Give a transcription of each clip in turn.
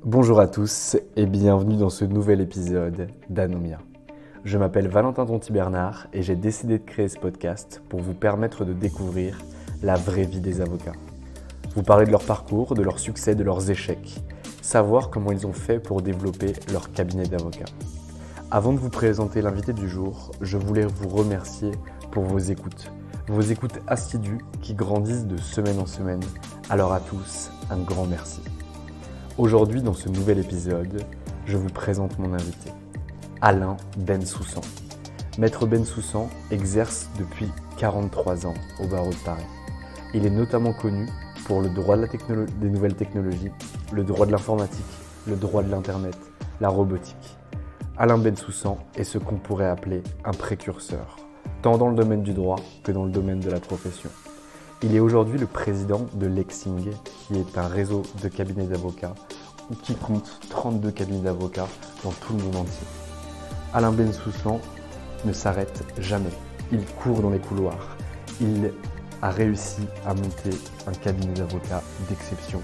Bonjour à tous et bienvenue dans ce nouvel épisode d'Anomia. Je m'appelle Valentin Tonti-Bernard et j'ai décidé de créer ce podcast pour vous permettre de découvrir la vraie vie des avocats. Vous parler de leur parcours, de leurs succès, de leurs échecs, savoir comment ils ont fait pour développer leur cabinet d'avocats. Avant de vous présenter l'invité du jour, je voulais vous remercier pour vos écoutes assidues qui grandissent de semaine en semaine. Alors à tous, un grand merci. Aujourd'hui, dans ce nouvel épisode, je vous présente mon invité, Alain Bensoussan. Maître Bensoussan exerce depuis 43 ans au barreau de Paris. Il est notamment connu pour le droit des nouvelles technologies, le droit de l'informatique, le droit de l'Internet, la robotique. Alain Bensoussan est ce qu'on pourrait appeler un précurseur, tant dans le domaine du droit que dans le domaine de la profession. Il est aujourd'hui le président de Lexing, qui est un réseau de cabinets d'avocats qui compte 32 cabinets d'avocats dans tout le monde entier. Alain Bensoussan ne s'arrête jamais. Il court dans les couloirs. Il a réussi à monter un cabinet d'avocats d'exception.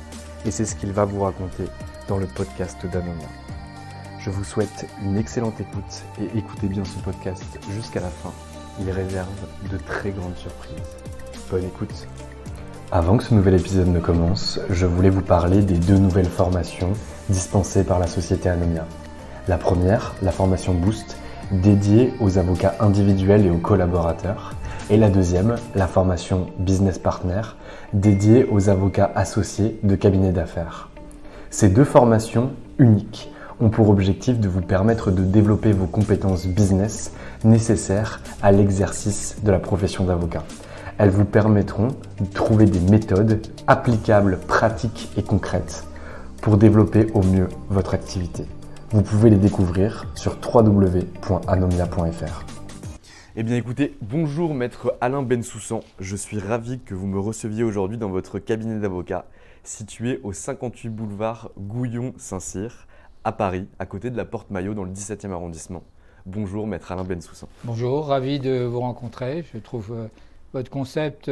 Et c'est ce qu'il va vous raconter dans le podcast d'Anomia. Je vous souhaite une excellente écoute et écoutez bien ce podcast jusqu'à la fin. Il réserve de très grandes surprises. Bonne écoute. Avant que ce nouvel épisode ne commence, je voulais vous parler des 2 nouvelles formations dispensées par la société Anomia. La première, la formation Boost, dédiée aux avocats individuels et aux collaborateurs. Et la deuxième, la formation Business Partner, dédiée aux avocats associés de cabinets d'affaires. Ces 2 formations uniques ont pour objectif de vous permettre de développer vos compétences business nécessaires à l'exercice de la profession d'avocat. Elles vous permettront de trouver des méthodes applicables, pratiques et concrètes pour développer au mieux votre activité. Vous pouvez les découvrir sur www.anomia.fr. Eh bien écoutez, bonjour maître Alain Bensoussan. Je suis ravi que vous me receviez aujourd'hui dans votre cabinet d'avocat situé au 58 boulevard Gouillon-Saint-Cyr à Paris, à côté de la Porte Maillot dans le 17e arrondissement. Bonjour maître Alain Bensoussan. Bonjour, ravi de vous rencontrer. Je trouve votre concept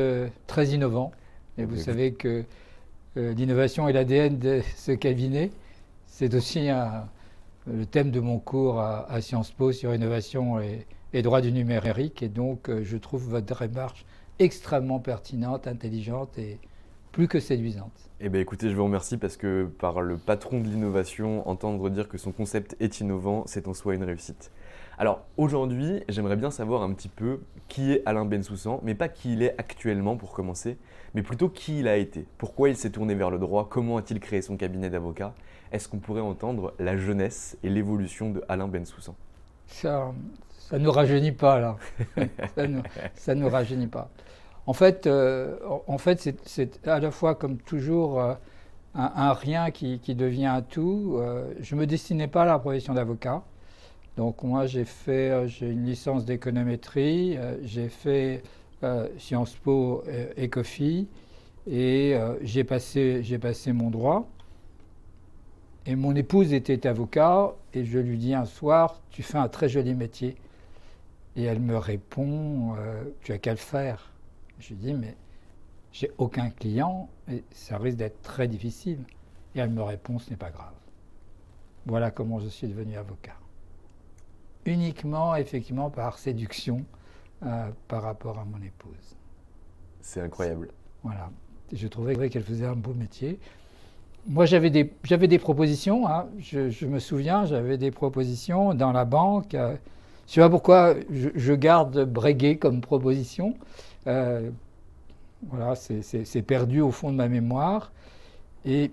très innovant. Et vous savez que l'innovation est l'ADN de ce cabinet. C'est aussi le thème de mon cours à Sciences Po sur innovation et droit du numérique. Et donc, je trouve votre démarche extrêmement pertinente, intelligente et plus que séduisante. Eh bien écoutez, je vous remercie parce que par le patron de l'innovation, entendre dire que son concept est innovant, c'est en soi une réussite. Alors aujourd'hui, j'aimerais bien savoir un petit peu qui est Alain Bensoussan, mais pas qui il est actuellement pour commencer, mais plutôt qui il a été. Pourquoi il s'est tourné vers le droit, comment a-t-il créé son cabinet d'avocat? Est-ce qu'on pourrait entendre la jeunesse et l'évolution de Alain Bensoussan? Ça ne nous rajeunit pas là. ça nous rajeunit pas. En fait, c'est à la fois comme toujours un rien qui devient un tout. Je ne me destinais pas à la profession d'avocat. Donc moi j'ai une licence d'économétrie, j'ai fait Sciences Po Ecofi et j'ai passé mon droit. Et mon épouse était avocat et je lui dis un soir, tu fais un très joli métier. Et elle me répond, tu as qu'à le faire. Je lui dis, mais j'ai aucun client et ça risque d'être très difficile. Et elle me répond, ce n'est pas grave. Voilà comment je suis devenu avocat. Uniquement, effectivement, par séduction par rapport à mon épouse. C'est incroyable. Voilà. Je trouvais qu'elle faisait un beau métier. Moi, j'avais des propositions. Hein. Je me souviens, j'avais des propositions dans la banque. Je ne sais pas pourquoi je garde Breguet comme proposition. Voilà, c'est perdu au fond de ma mémoire. Et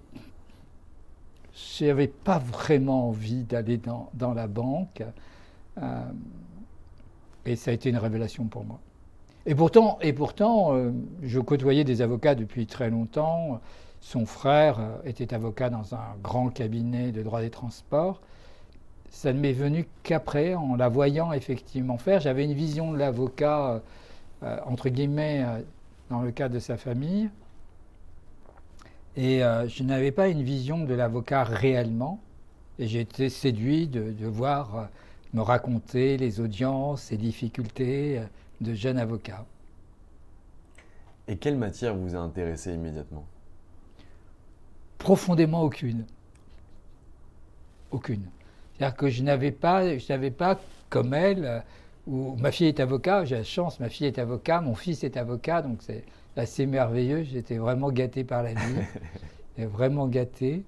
je n'avais pas vraiment envie d'aller dans la banque. Et ça a été une révélation pour moi. Et pourtant, je côtoyais des avocats depuis très longtemps. Son frère était avocat dans un grand cabinet de droit des transports. Ça ne m'est venu qu'après, en la voyant effectivement faire. J'avais une vision de l'avocat, entre guillemets, dans le cadre de sa famille. Et je n'avais pas une vision de l'avocat réellement. Et j'ai été séduit de voir me raconter les audiences et difficultés de jeunes avocats. Et quelle matière vous a intéressé immédiatement? Profondément aucune. aucune. C'est-à-dire que je n'avais pas comme elle, où ma fille est avocat, j'ai la chance, ma fille est avocat, mon fils est avocat, donc c'est assez merveilleux, j'étais vraiment gâté par la vie, vraiment gâté.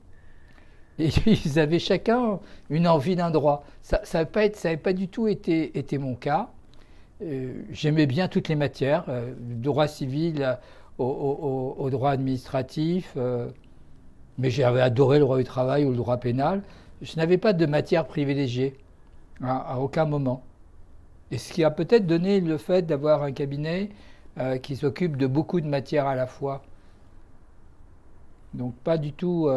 Et ils avaient chacun une envie d'un droit. Ça n'avait pas du tout été mon cas. J'aimais bien toutes les matières, du droit civil au droit administratif, mais j'avais adoré le droit du travail ou le droit pénal. Je n'avais pas de matière privilégiée, à aucun moment. Et ce qui a peut-être donné le fait d'avoir un cabinet qui s'occupe de beaucoup de matières à la fois. Donc pas du tout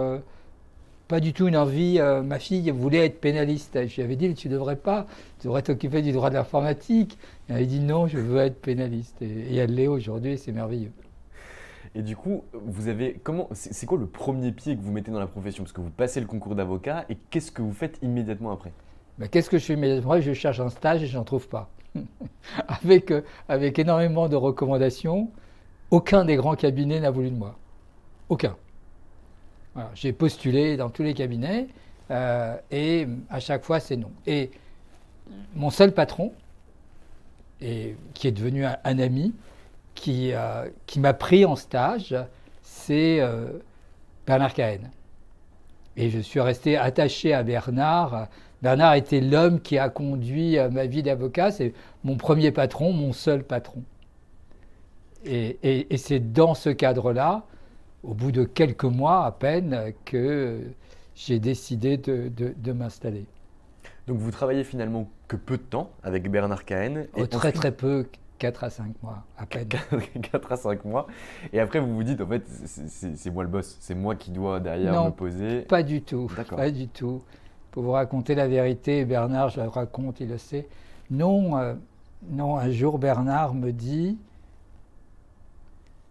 une envie. Ma fille voulait être pénaliste. Je lui avais dit, mais tu devrais pas, tu devrais t'occuper du droit de l'informatique. Elle avait dit non, je veux être pénaliste. Et elle l'est aujourd'hui, c'est merveilleux. Et du coup, c'est quoi le premier pied que vous mettez dans la profession? Parce que vous passez le concours d'avocat et qu'est-ce que vous faites immédiatement après? Ben, qu'est-ce que je fais immédiatement? Je cherche un stage et je n'en trouve pas. avec énormément de recommandations, aucun des grands cabinets n'a voulu de moi. Aucun. Voilà, j'ai postulé dans tous les cabinets et à chaque fois c'est non. Et mon seul patron, qui est devenu un ami, qui m'a pris en stage, c'est Bernard Cahen. Et je suis resté attaché à Bernard. Bernard était l'homme qui a conduit ma vie d'avocat. C'est mon premier patron, mon seul patron. Et c'est dans ce cadre-là, au bout de quelques mois à peine, que j'ai décidé de m'installer. Donc vous travaillez finalement que peu de temps avec Bernard Cahen. Très peu, 4 à 5 mois à peine. 4 à 5 mois. Et après vous vous dites, en fait, c'est moi le boss, c'est moi qui dois derrière me poser. Pas du tout, pas du tout. Pour vous raconter la vérité, Bernard, je la raconte, il le sait. Non, un jour Bernard me dit,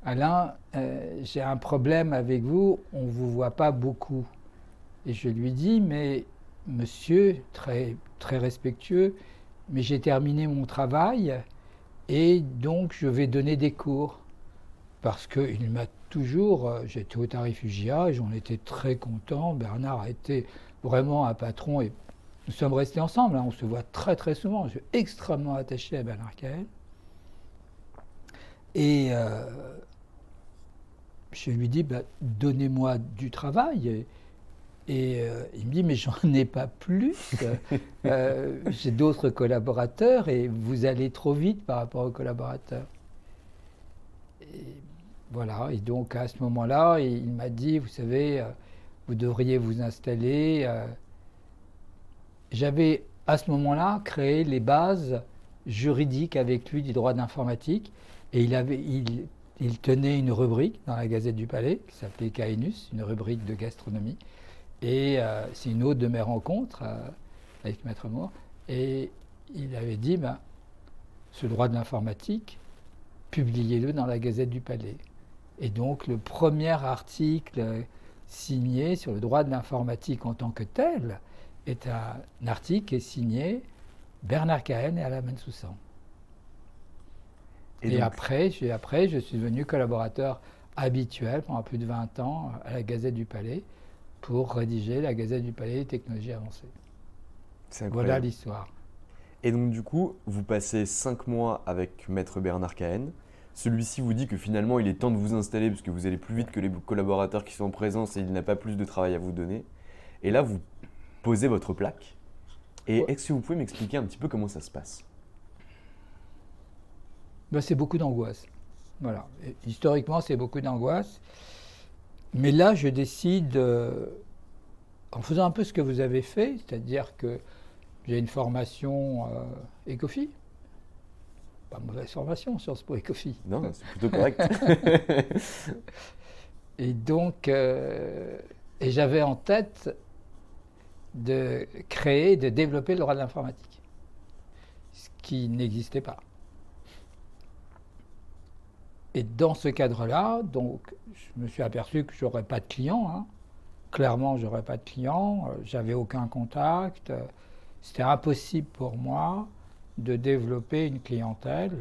Alain, j'ai un problème avec vous, on ne vous voit pas beaucoup. Et je lui dis, mais monsieur, très, très respectueux, mais j'ai terminé mon travail et donc je vais donner des cours. Parce qu'il m'a toujours, j'étais au tarif UGA et j'en étais très content. Bernard a été vraiment un patron et nous sommes restés ensemble, hein, on se voit très très souvent. Je suis extrêmement attaché à Bernard Cahen. Et je lui dis, bah, donnez-moi du travail. Et il me dit, mais j'en ai pas plus. J'ai d'autres collaborateurs et vous allez trop vite par rapport aux collaborateurs. Et voilà, et donc à ce moment-là, il m'a dit, vous savez, vous devriez vous installer. J'avais à ce moment-là créé les bases juridiques avec lui du droit de l'informatique et il tenait une rubrique dans la Gazette du Palais qui s'appelait Cahenus, une rubrique de gastronomie. Et c'est une autre de mes rencontres avec Maître Moore. Et il avait dit, ben, ce droit de l'informatique, publiez-le dans la Gazette du Palais. Et donc le premier article signé sur le droit de l'informatique en tant que tel est un article qui est signé Bernard Cahen et Alain Bensoussan. Et après, je suis devenu collaborateur habituel pendant plus de 20 ans à la Gazette du Palais pour rédiger la Gazette du Palais des technologies avancées. C'est incroyable. Voilà l'histoire. Et donc du coup, vous passez 5 mois avec Maître Bernard Cahen. Celui-ci vous dit que finalement il est temps de vous installer parce que vous allez plus vite que les collaborateurs qui sont en présence et il n'a pas plus de travail à vous donner. Et là, vous posez votre plaque. Et est-ce que vous pouvez m'expliquer un petit peu comment ça se passe? Ben, c'est beaucoup d'angoisse. Voilà. Et historiquement, c'est beaucoup d'angoisse. Mais là, je décide, en faisant un peu ce que vous avez fait, c'est-à-dire que j'ai une formation Ecofi. Pas mauvaise formation, Sciences Po Ecofi. Non, c'est plutôt correct. Et donc, et j'avais en tête de créer, de développer le droit de l'informatique, ce qui n'existait pas. Et dans ce cadre-là, donc, je me suis aperçu que je n'aurais pas de clients. Hein. Clairement, je n'aurais pas de clients. J'avais aucun contact. C'était impossible pour moi de développer une clientèle.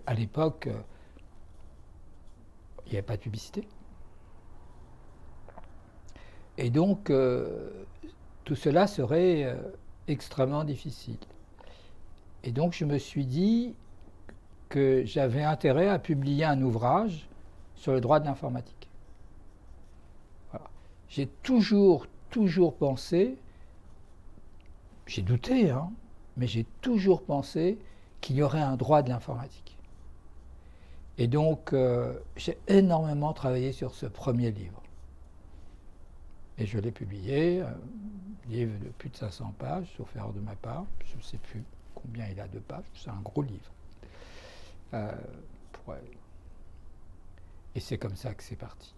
À l'époque, il n'y avait pas de publicité. Et donc, tout cela serait extrêmement difficile. Et donc je me suis dit que j'avais intérêt à publier un ouvrage sur le droit de l'informatique. Voilà. J'ai toujours pensé, j'ai douté, hein, mais j'ai toujours pensé qu'il y aurait un droit de l'informatique. Et donc, j'ai énormément travaillé sur ce premier livre. Et je l'ai publié, un livre de plus de 500 pages, sauf erreur de ma part. Je ne sais plus combien il a de pages, c'est un gros livre. Et c'est comme ça que c'est parti.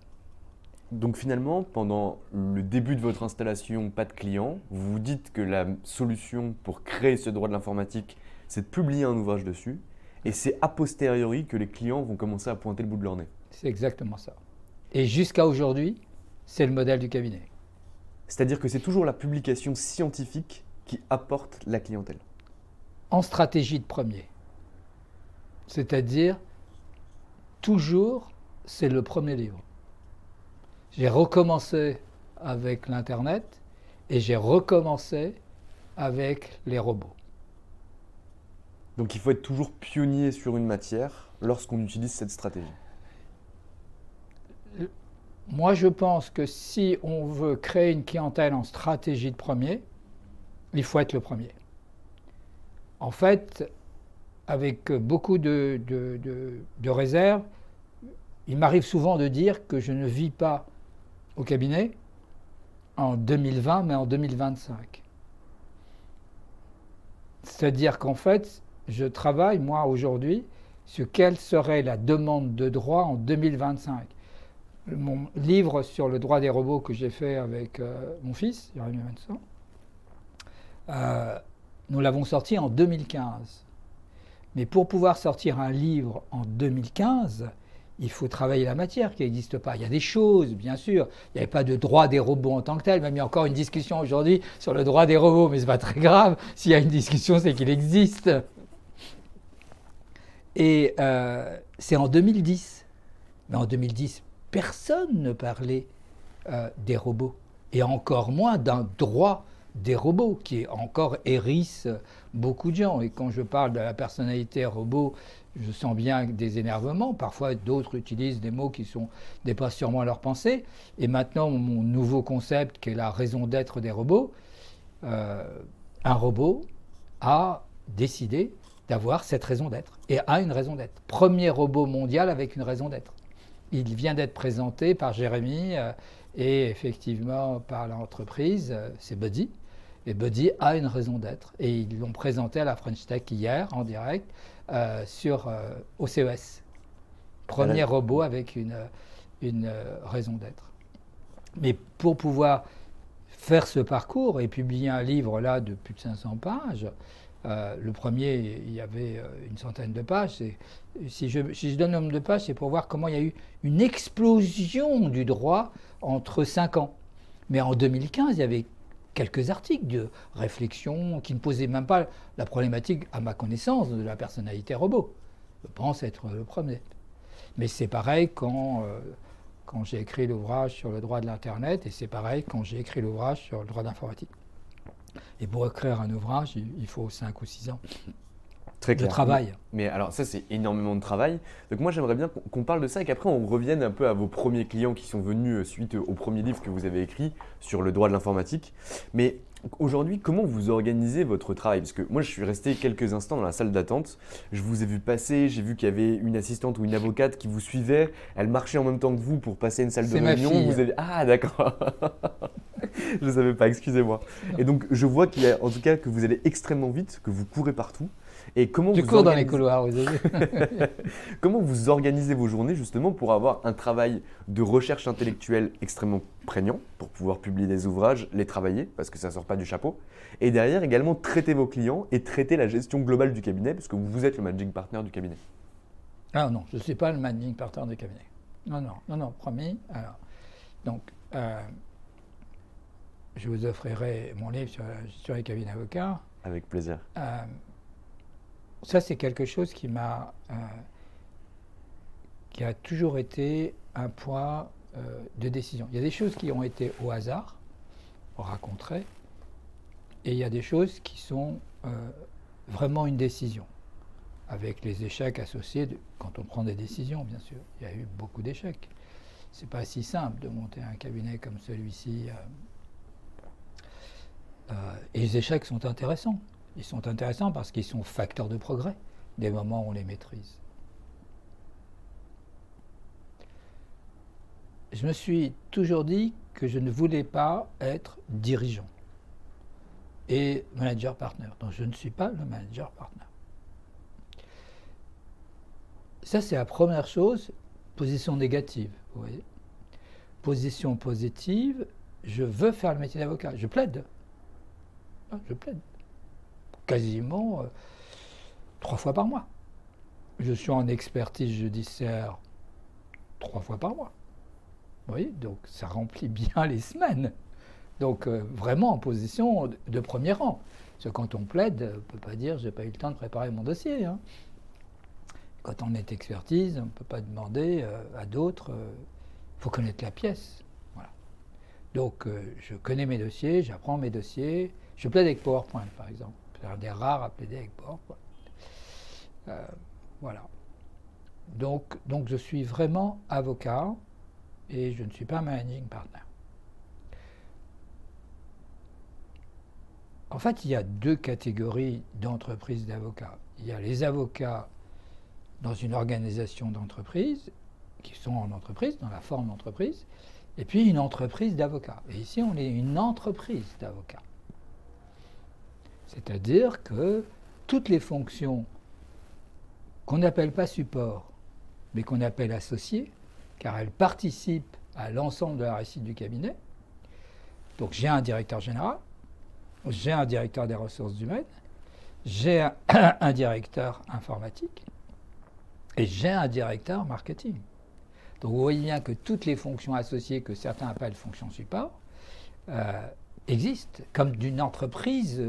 Donc finalement, pendant le début de votre installation, pas de clients, vous vous dites que la solution pour créer ce droit de l'informatique, c'est de publier un ouvrage dessus. Et c'est a posteriori que les clients vont commencer à pointer le bout de leur nez. C'est exactement ça. Et jusqu'à aujourd'hui, c'est le modèle du cabinet. C'est-à-dire que c'est toujours la publication scientifique qui apporte la clientèle. En stratégie de premier. C'est-à-dire, toujours, c'est le premier livre. J'ai recommencé avec l'Internet et j'ai recommencé avec les robots. Donc il faut être toujours pionnier sur une matière lorsqu'on utilise cette stratégie. Moi, je pense que si on veut créer une clientèle en stratégie de premier, il faut être le premier. En fait, avec beaucoup de réserves, il m'arrive souvent de dire que je ne vis pas au cabinet en 2020, mais en 2025. C'est-à-dire qu'en fait, je travaille, moi, aujourd'hui, sur quelle serait la demande de droit en 2025. Mon livre sur le droit des robots que j'ai fait avec mon fils, Jérémy Vincent, nous l'avons sorti en 2015. Mais pour pouvoir sortir un livre en 2015, il faut travailler la matière qui n'existe pas. Il y a des choses, bien sûr. Il n'y avait pas de droit des robots en tant que tel. Même il y a encore une discussion aujourd'hui sur le droit des robots, mais ce n'est pas très grave. S'il y a une discussion, c'est qu'il existe. Et c'est en 2010. Mais en 2010, personne ne parlait des robots. Et encore moins d'un droit des robots, qui encore hérisse beaucoup de gens. Et quand je parle de la personnalité robot, je sens bien des énervements. Parfois, d'autres utilisent des mots qui dépassent sûrement leur pensée. Et maintenant, mon nouveau concept, qui est la raison d'être des robots, un robot a décidé d'avoir cette raison d'être, et a une raison d'être. Premier robot mondial avec une raison d'être. Il vient d'être présenté par Jérémy et effectivement par l'entreprise, c'est Buddy. Et Buddy a une raison d'être. Et ils l'ont présenté à la French Tech hier, en direct, au CES. Premier robot avec une raison d'être. Mais pour pouvoir faire ce parcours et publier un livre là de plus de 500 pages, le premier, il y avait une centaine de pages. Si je donne le nombre de pages, c'est pour voir comment il y a eu une explosion du droit entre 5 ans. Mais en 2015, il y avait quelques articles de réflexion qui ne posaient même pas la problématique, à ma connaissance, de la personnalité robot. Je pense être le premier. Mais c'est pareil quand j'ai écrit l'ouvrage sur le droit de l'Internet, et c'est pareil quand j'ai écrit l'ouvrage sur le droit de l'informatique. Et pour écrire un ouvrage, il faut 5 ou 6 ans. Très clair. De travail. Mais alors ça, c'est énormément de travail. Donc moi, j'aimerais bien qu'on parle de ça et qu'après, on revienne un peu à vos premiers clients qui sont venus suite au premier livre que vous avez écrit sur le droit de l'informatique. Mais aujourd'hui, comment vous organisez votre travail? Parce que moi, je suis resté quelques instants dans la salle d'attente. Je vous ai vu passer, j'ai vu qu'il y avait une assistante ou une avocate qui vous suivait. Elle marchait en même temps que vous pour passer une salle de réunion. C'est ma fille. Vous avez... Ah, d'accord. Je ne savais pas, excusez-moi. Et donc, je vois qu'il y a, en tout cas, que vous allez extrêmement vite, que vous courez partout. Et comment je cours dans les couloirs, vous avez vu. Comment vous organisez vos journées justement pour avoir un travail de recherche intellectuelle extrêmement prégnant, pour pouvoir publier des ouvrages, les travailler, parce que ça ne sort pas du chapeau, et derrière également traiter vos clients et traiter la gestion globale du cabinet, parce que vous êtes le managing partner du cabinet? Ah non, je ne suis pas le managing partner du cabinet. Non, promis. Alors, donc, je vous offrirai mon livre sur les cabinets avocats. Avec plaisir. Ça, c'est quelque chose qui a toujours été un point de décision. Il y a des choses qui ont été au hasard, on raconterait, et il y a des choses qui sont vraiment une décision, avec les échecs associés quand on prend des décisions, bien sûr. Il y a eu beaucoup d'échecs. C'est pas si simple de monter un cabinet comme celui-ci. Et les échecs sont intéressants. Ils sont intéressants parce qu'ils sont facteurs de progrès, des moments où on les maîtrise. Je me suis toujours dit que je ne voulais pas être dirigeant et manager partner. Donc je ne suis pas le manager partner. Ça, c'est la première chose, position négative, vous voyez. Position positive, je veux faire le métier d'avocat. Je plaide. Je plaide. Quasiment 3 fois par mois. Je suis en expertise judiciaire 3 fois par mois. Vous voyez, donc ça remplit bien les semaines. Donc vraiment en position de premier rang. Parce que quand on plaide, on ne peut pas dire « j'ai pas eu le temps de préparer mon dossier ». Quand on est expertise, on ne peut pas demander à d'autres, il faut connaître la pièce. Voilà. Donc je connais mes dossiers, j'apprends mes dossiers. Je plaide avec PowerPoint, par exemple. C'est un des rares à plaider avec PowerPoint. Voilà. Donc je suis vraiment avocat et je ne suis pas managing partner. En fait, il y a 2 catégories d'entreprises d'avocats. Il y a les avocats dans une organisation d'entreprise, qui sont en entreprise, dans la forme d'entreprise, et puis une entreprise d'avocats. Et ici, on est une entreprise d'avocats. C'est-à-dire que toutes les fonctions qu'on n'appelle pas support, mais qu'on appelle associés, car elles participent à l'ensemble de la réussite du cabinet. Donc j'ai un directeur général, j'ai un directeur des ressources humaines, j'ai un directeur informatique et j'ai un directeur marketing. Donc vous voyez bien que toutes les fonctions associées que certains appellent fonctions support existent comme d'une entreprise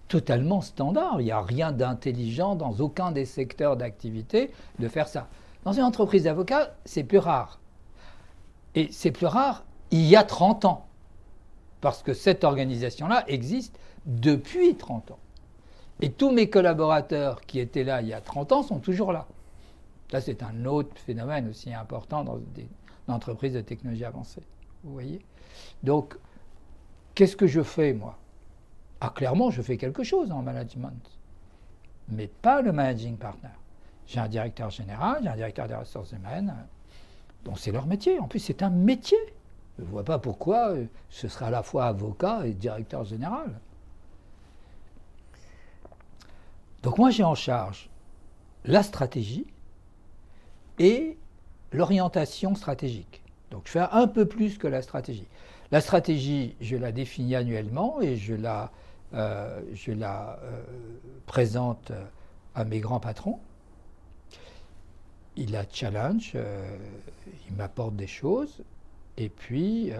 totalement standard. Il n'y a rien d'intelligent dans aucun des secteurs d'activité de faire ça. Dans une entreprise d'avocats, c'est plus rare. Et c'est plus rare il y a 30 ans. Parce que cette organisation-là existe depuis 30 ans. Et tous mes collaborateurs qui étaient là il y a 30 ans sont toujours là. Ça, c'est un autre phénomène aussi important dans des entreprises de technologie avancée. Vous voyez ? Donc, qu'est-ce que je fais, moi ? Ah, clairement, je fais quelque chose en management, mais pas le managing partner. J'ai un directeur général, j'ai un directeur des ressources humaines, donc c'est leur métier. En plus, c'est un métier. Je ne vois pas pourquoi ce serait à la fois avocat et directeur général. Donc moi, j'ai en charge la stratégie et l'orientation stratégique. Donc je fais un peu plus que la stratégie. La stratégie, je la définis annuellement et je la présente à mes grands patrons. Il la challenge, il m'apporte des choses. Et puis,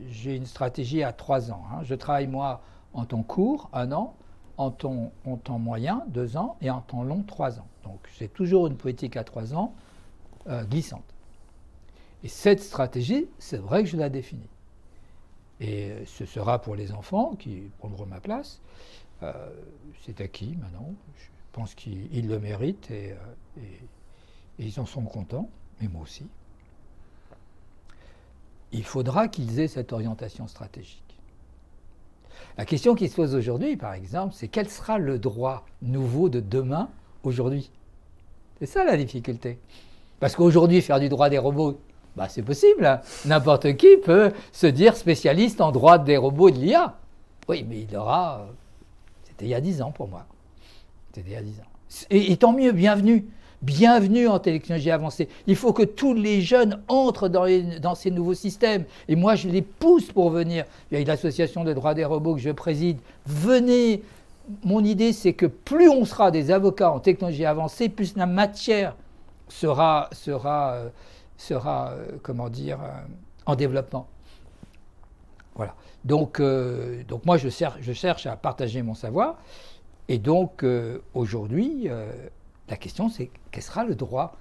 j'ai une stratégie à 3 ans. Je travaille, moi, en temps court, 1 an, en temps moyen, 2 ans, et en temps long, 3 ans. Donc, j'ai toujours une politique à 3 ans glissante. Et cette stratégie, c'est vrai que je la définis. Et ce sera pour les enfants qui prendront ma place. C'est acquis maintenant. Je pense qu'ils le méritent et ils en sont contents, mais moi aussi. Il faudra qu'ils aient cette orientation stratégique. La question qui se pose aujourd'hui, par exemple, c'est quel sera le droit nouveau de demain, aujourd'hui ? C'est ça la difficulté. Parce qu'aujourd'hui, faire du droit des robots, c'est possible. Hein. N'importe qui peut se dire spécialiste en droit des robots et de l'IA. Oui, mais il aura... C'était il y a 10 ans pour moi. C'était il y a 10 ans. Et tant mieux, bienvenue. Bienvenue en technologie avancée. Il faut que tous les jeunes entrent dans ces nouveaux systèmes. Et moi, je les pousse pour venir. Il y a l'association de droit des robots que je préside. Venez. Mon idée, c'est que plus on sera des avocats en technologie avancée, plus la matière sera en développement. Voilà. Donc moi, je cherche à partager mon savoir. Et donc, aujourd'hui... la question, c'est quel sera le droit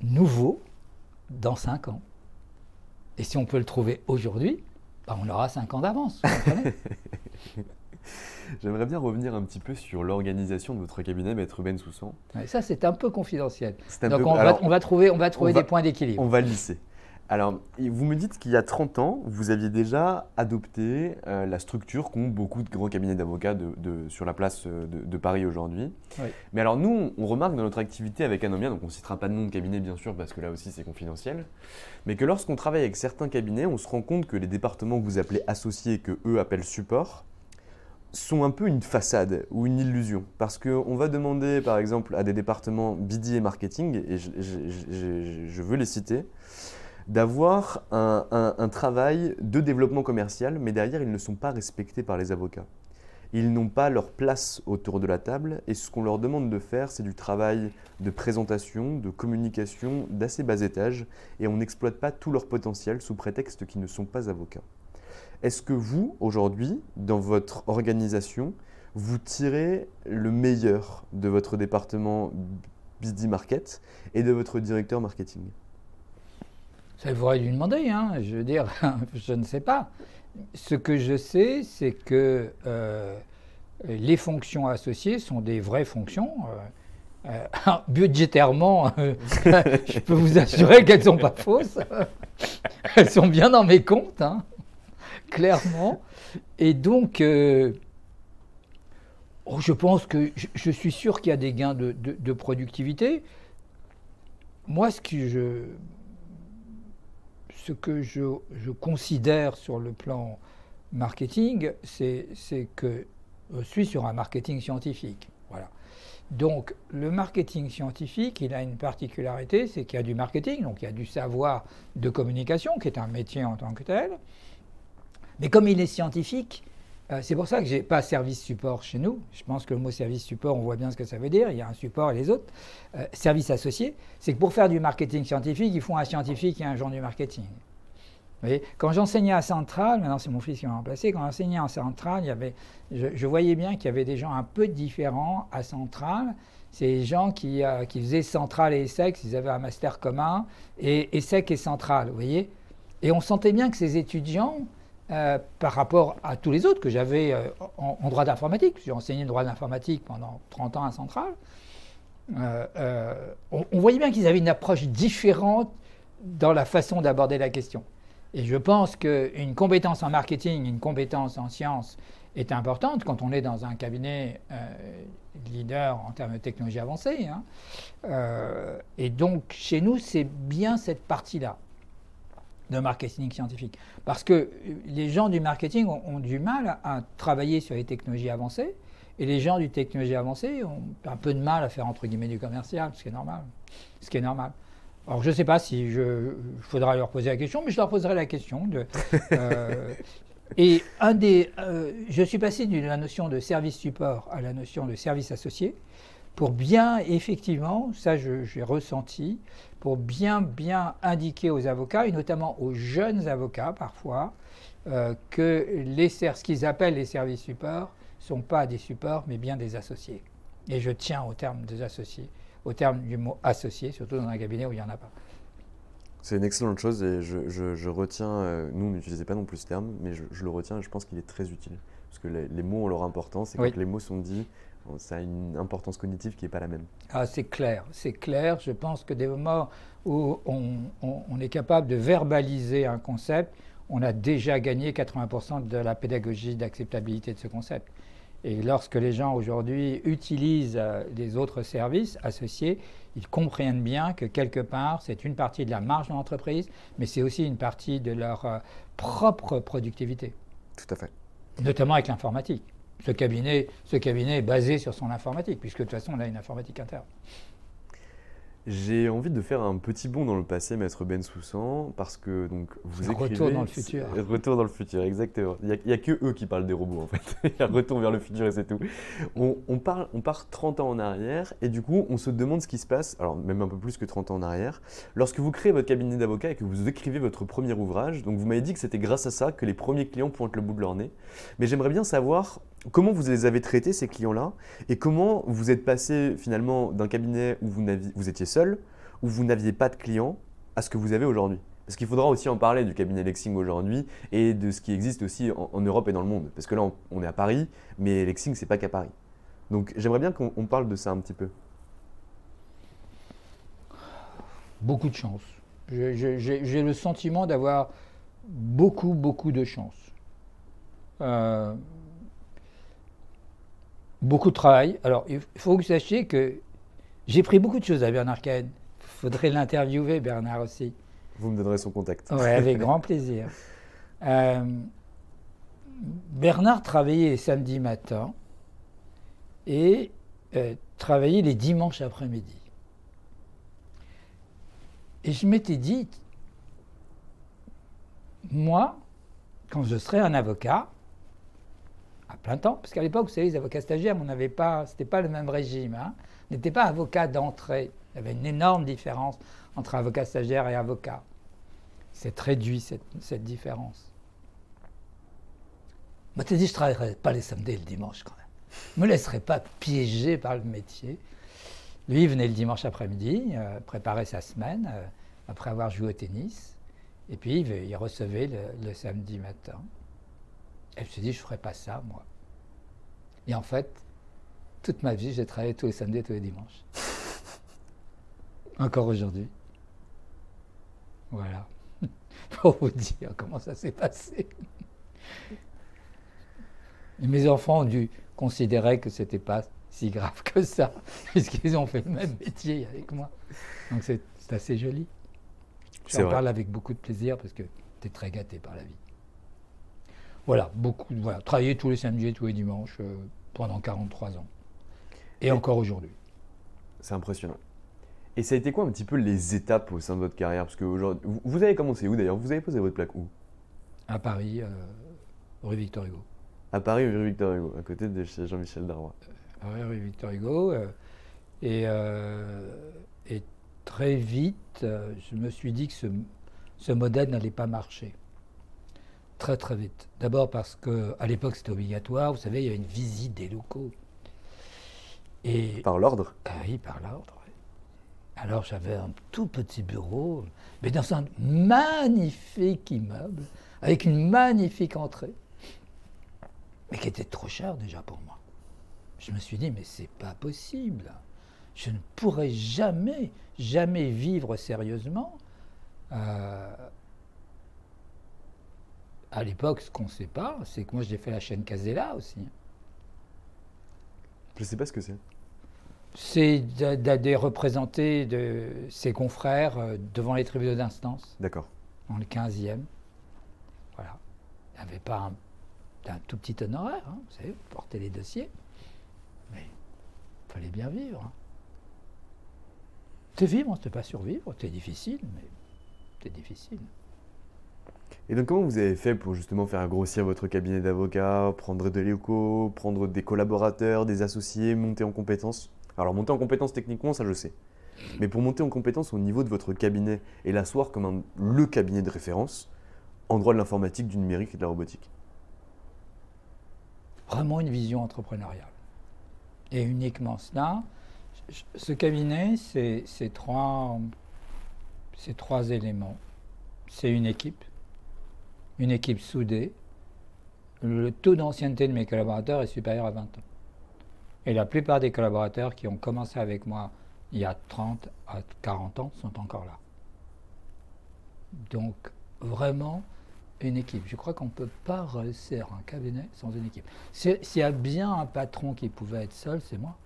nouveau dans 5 ans ? Et si on peut le trouver aujourd'hui, on aura 5 ans d'avance. Vous comprenez ? J'aimerais bien revenir un petit peu sur l'organisation de votre cabinet, Maître Bensoussan. Ouais, ça, c'est un peu confidentiel. C'est un Donc, peu- on alors, va trouver des points d'équilibre. On va le lisser. Alors, vous me dites qu'il y a 30 ans, vous aviez déjà adopté la structure qu'ont beaucoup de grands cabinets d'avocats sur la place de Paris aujourd'hui. Oui. Mais alors nous, on remarque dans notre activité avec Anomia, donc on ne citera pas de nom de cabinet bien sûr parce que là aussi c'est confidentiel, mais que lorsqu'on travaille avec certains cabinets, on se rend compte que les départements que vous appelez associés et que eux appellent support sont un peu une façade ou une illusion. Parce qu'on va demander par exemple à des départements BD et marketing, et je veux les citer, d'avoir un travail de développement commercial, mais derrière, ils ne sont pas respectés par les avocats. Ils n'ont pas leur place autour de la table, et ce qu'on leur demande de faire, c'est du travail de présentation, de communication d'assez bas étage, et on n'exploite pas tout leur potentiel sous prétexte qu'ils ne sont pas avocats. Est-ce que vous, aujourd'hui, dans votre organisation, vous tirez le meilleur de votre département BD Market et de votre directeur marketing ? Ça, il faudrait lui demander, hein. Je veux dire, je ne sais pas. Ce que je sais, c'est que les fonctions associées sont des vraies fonctions. Budgétairement, je peux vous assurer qu'elles ne sont pas fausses. Elles sont bien dans mes comptes, hein, clairement. Et donc, je pense que je suis sûr qu'il y a des gains de productivité. Moi, ce que je considère sur le plan marketing, c'est que je suis sur un marketing scientifique. Voilà. Donc, le marketing scientifique, il a une particularité, c'est qu'il y a du marketing, donc il y a du savoir de communication, qui est un métier en tant que tel. Mais comme il est scientifique, c'est pour ça que je n'ai pas service support chez nous. Je pense que le mot service support, on voit bien ce que ça veut dire. Il y a un support et les autres. Service associé, c'est que pour faire du marketing scientifique, il faut un scientifique et un genre du marketing. Vous voyez, quand j'enseignais à Centrale, maintenant c'est mon fils qui m'a remplacé, quand j'enseignais à Centrale, je voyais bien qu'il y avait des gens un peu différents à Centrale. C'est les gens qui faisaient Centrale et ESSEC, ils avaient un master commun, et ESSEC et Centrale, vous voyez. Et on sentait bien que ces étudiants, par rapport à tous les autres que j'avais en droit d'informatique, j'ai enseigné le droit d'informatique pendant 30 ans à Centrale, on voyait bien qu'ils avaient une approche différente dans la façon d'aborder la question. Et je pense qu'une compétence en marketing, une compétence en sciences est importante quand on est dans un cabinet leader en termes de technologie avancée. Hein. Et donc, chez nous, c'est bien cette partie-là de marketing scientifique. Parce que les gens du marketing ont du mal à travailler sur les technologies avancées, et les gens du technologie avancée ont un peu de mal à faire entre guillemets du commercial, ce qui est normal. Alors je ne sais pas si il faudra leur poser la question, mais je leur poserai la question. Et je suis passé de la notion de service support à la notion de service associé, pour bien, effectivement, ça j'ai ressenti, pour bien indiquer aux avocats, et notamment aux jeunes avocats parfois, que ce qu'ils appellent les services supports ne sont pas des supports, mais bien des associés. Et je tiens au terme des associés, au terme du mot associé, surtout dans un cabinet où il n'y en a pas. C'est une excellente chose et je retiens, nous on n'utilisait pas non plus ce terme, mais je le retiens et je pense qu'il est très utile. Parce que les mots ont leur importance et quand les mots sont dits, ça a une importance cognitive qui n'est pas la même. Ah, c'est clair. Je pense que des moments où on est capable de verbaliser un concept, on a déjà gagné 80% de la pédagogie d'acceptabilité de ce concept. Et lorsque les gens aujourd'hui utilisent des autres services associés, ils comprennent bien que quelque part, c'est une partie de la marge de l'entreprise, mais c'est aussi une partie de leur propre productivité. Tout à fait. Notamment avec l'informatique. Ce cabinet est basé sur son informatique, puisque de toute façon, on a une informatique interne. J'ai envie de faire un petit bond dans le passé, Maître Bensoussan, parce que donc, vous écrivez… Retour dans le futur. Retour dans le futur, exactement. Il n'y a que eux qui parlent des robots, en fait. Il y a retour vers le futur et c'est tout. On part 30 ans en arrière et du coup, on se demande ce qui se passe, alors même un peu plus que 30 ans en arrière, lorsque vous créez votre cabinet d'avocat et que vous écrivez votre premier ouvrage. Donc vous m'avez dit que c'était grâce à ça que les premiers clients pointent le bout de leur nez. Mais j'aimerais bien savoir comment vous les avez traités, ces clients-là, et comment vous êtes passé finalement d'un cabinet où vous étiez seul, où vous n'aviez pas de clients, à ce que vous avez aujourd'hui. Parce qu'il faudra aussi en parler du cabinet Lexing aujourd'hui et de ce qui existe aussi en Europe et dans le monde. Parce que là, on est à Paris, mais Lexing, c'est pas qu'à Paris. Donc j'aimerais bien qu'on parle de ça un petit peu. Beaucoup de chance. J'ai le sentiment d'avoir beaucoup de chance. Beaucoup de travail. Alors, il faut que vous sachiez que j'ai pris beaucoup de choses à Bernard Cahen. Il faudrait l'interviewer, Bernard aussi. Vous me donnerez son contact. Oui, avec grand plaisir. Bernard travaillait samedi matin et travaillait les dimanches après-midi. Et je m'étais dit, moi, quand je serai un avocat, à plein temps, parce qu'à l'époque, vous savez, les avocats stagiaires, c'était pas le même régime. Hein. On n'était pas avocat d'entrée. Il y avait une énorme différence entre avocat stagiaire et avocat. C'est réduit, cette différence. Je m'étais dit, je ne travaillerai pas les samedis et le dimanche quand même. Je ne me laisserai pas piéger par le métier. Lui, il venait le dimanche après-midi, préparer sa semaine, après avoir joué au tennis. Et puis, il recevait le samedi matin. Et je me suis dit, je ne ferai pas ça, moi. Et en fait, toute ma vie, j'ai travaillé tous les samedis et tous les dimanches. Encore aujourd'hui. Voilà. Pour vous dire comment ça s'est passé. Et mes enfants ont dû considérer que ce n'était pas si grave que ça, puisqu'ils ont fait le même métier avec moi. Donc c'est assez joli. J'en parle avec beaucoup de plaisir parce que tu es très gâté par la vie. Voilà, travailler tous les samedis et tous les dimanches pendant 43 ans. Et encore aujourd'hui. C'est impressionnant. Et ça a été quoi un petit peu les étapes au sein de votre carrière? Parce que aujourd'hui, vous avez commencé où d'ailleurs? Vous avez posé votre plaque où? À Paris, rue Victor Hugo. À Paris, rue Victor Hugo, à côté de chez Jean-Michel Darrois. Rue Victor Hugo. Et très vite, je me suis dit que ce modèle n'allait pas marcher. Très très vite. D'abord parce qu'à l'époque c'était obligatoire, vous savez, il y avait une visite des locaux. Et, par l'ordre? Oui, par l'ordre. Alors j'avais un tout petit bureau, mais dans un magnifique immeuble, avec une magnifique entrée, mais qui était trop cher déjà pour moi. Je me suis dit, mais c'est pas possible. Je ne pourrai jamais vivre sérieusement. À l'époque, ce qu'on ne sait pas, c'est que moi j'ai fait la chaîne Casella aussi. Je ne sais pas ce que c'est. C'est de représenter ses confrères devant les tribunaux d'instance. D'accord. Dans le 15e. Voilà. Il n'y avait pas un tout petit honoraire, hein, vous savez, porter les dossiers. Mais il fallait bien vivre. Hein. C'est vivre, c'est pas survivre, c'est difficile, mais c'est difficile. Et donc comment vous avez fait pour justement faire grossir votre cabinet d'avocats, prendre des locaux, prendre des collaborateurs, des associés, monter en compétences? Alors monter en compétences techniquement, ça je sais. Mais pour monter en compétences au niveau de votre cabinet et l'asseoir comme le cabinet de référence en droit de l'informatique, du numérique et de la robotique? Vraiment une vision entrepreneuriale. Et uniquement cela. Ce cabinet, c'est trois éléments. C'est une équipe soudée. Le taux d'ancienneté de mes collaborateurs est supérieur à 20 ans. Et la plupart des collaborateurs qui ont commencé avec moi il y a 30 à 40 ans sont encore là. Donc, vraiment, une équipe. Je crois qu'on ne peut pas réussir un cabinet sans une équipe. S'il y a bien un patron qui pouvait être seul, c'est moi.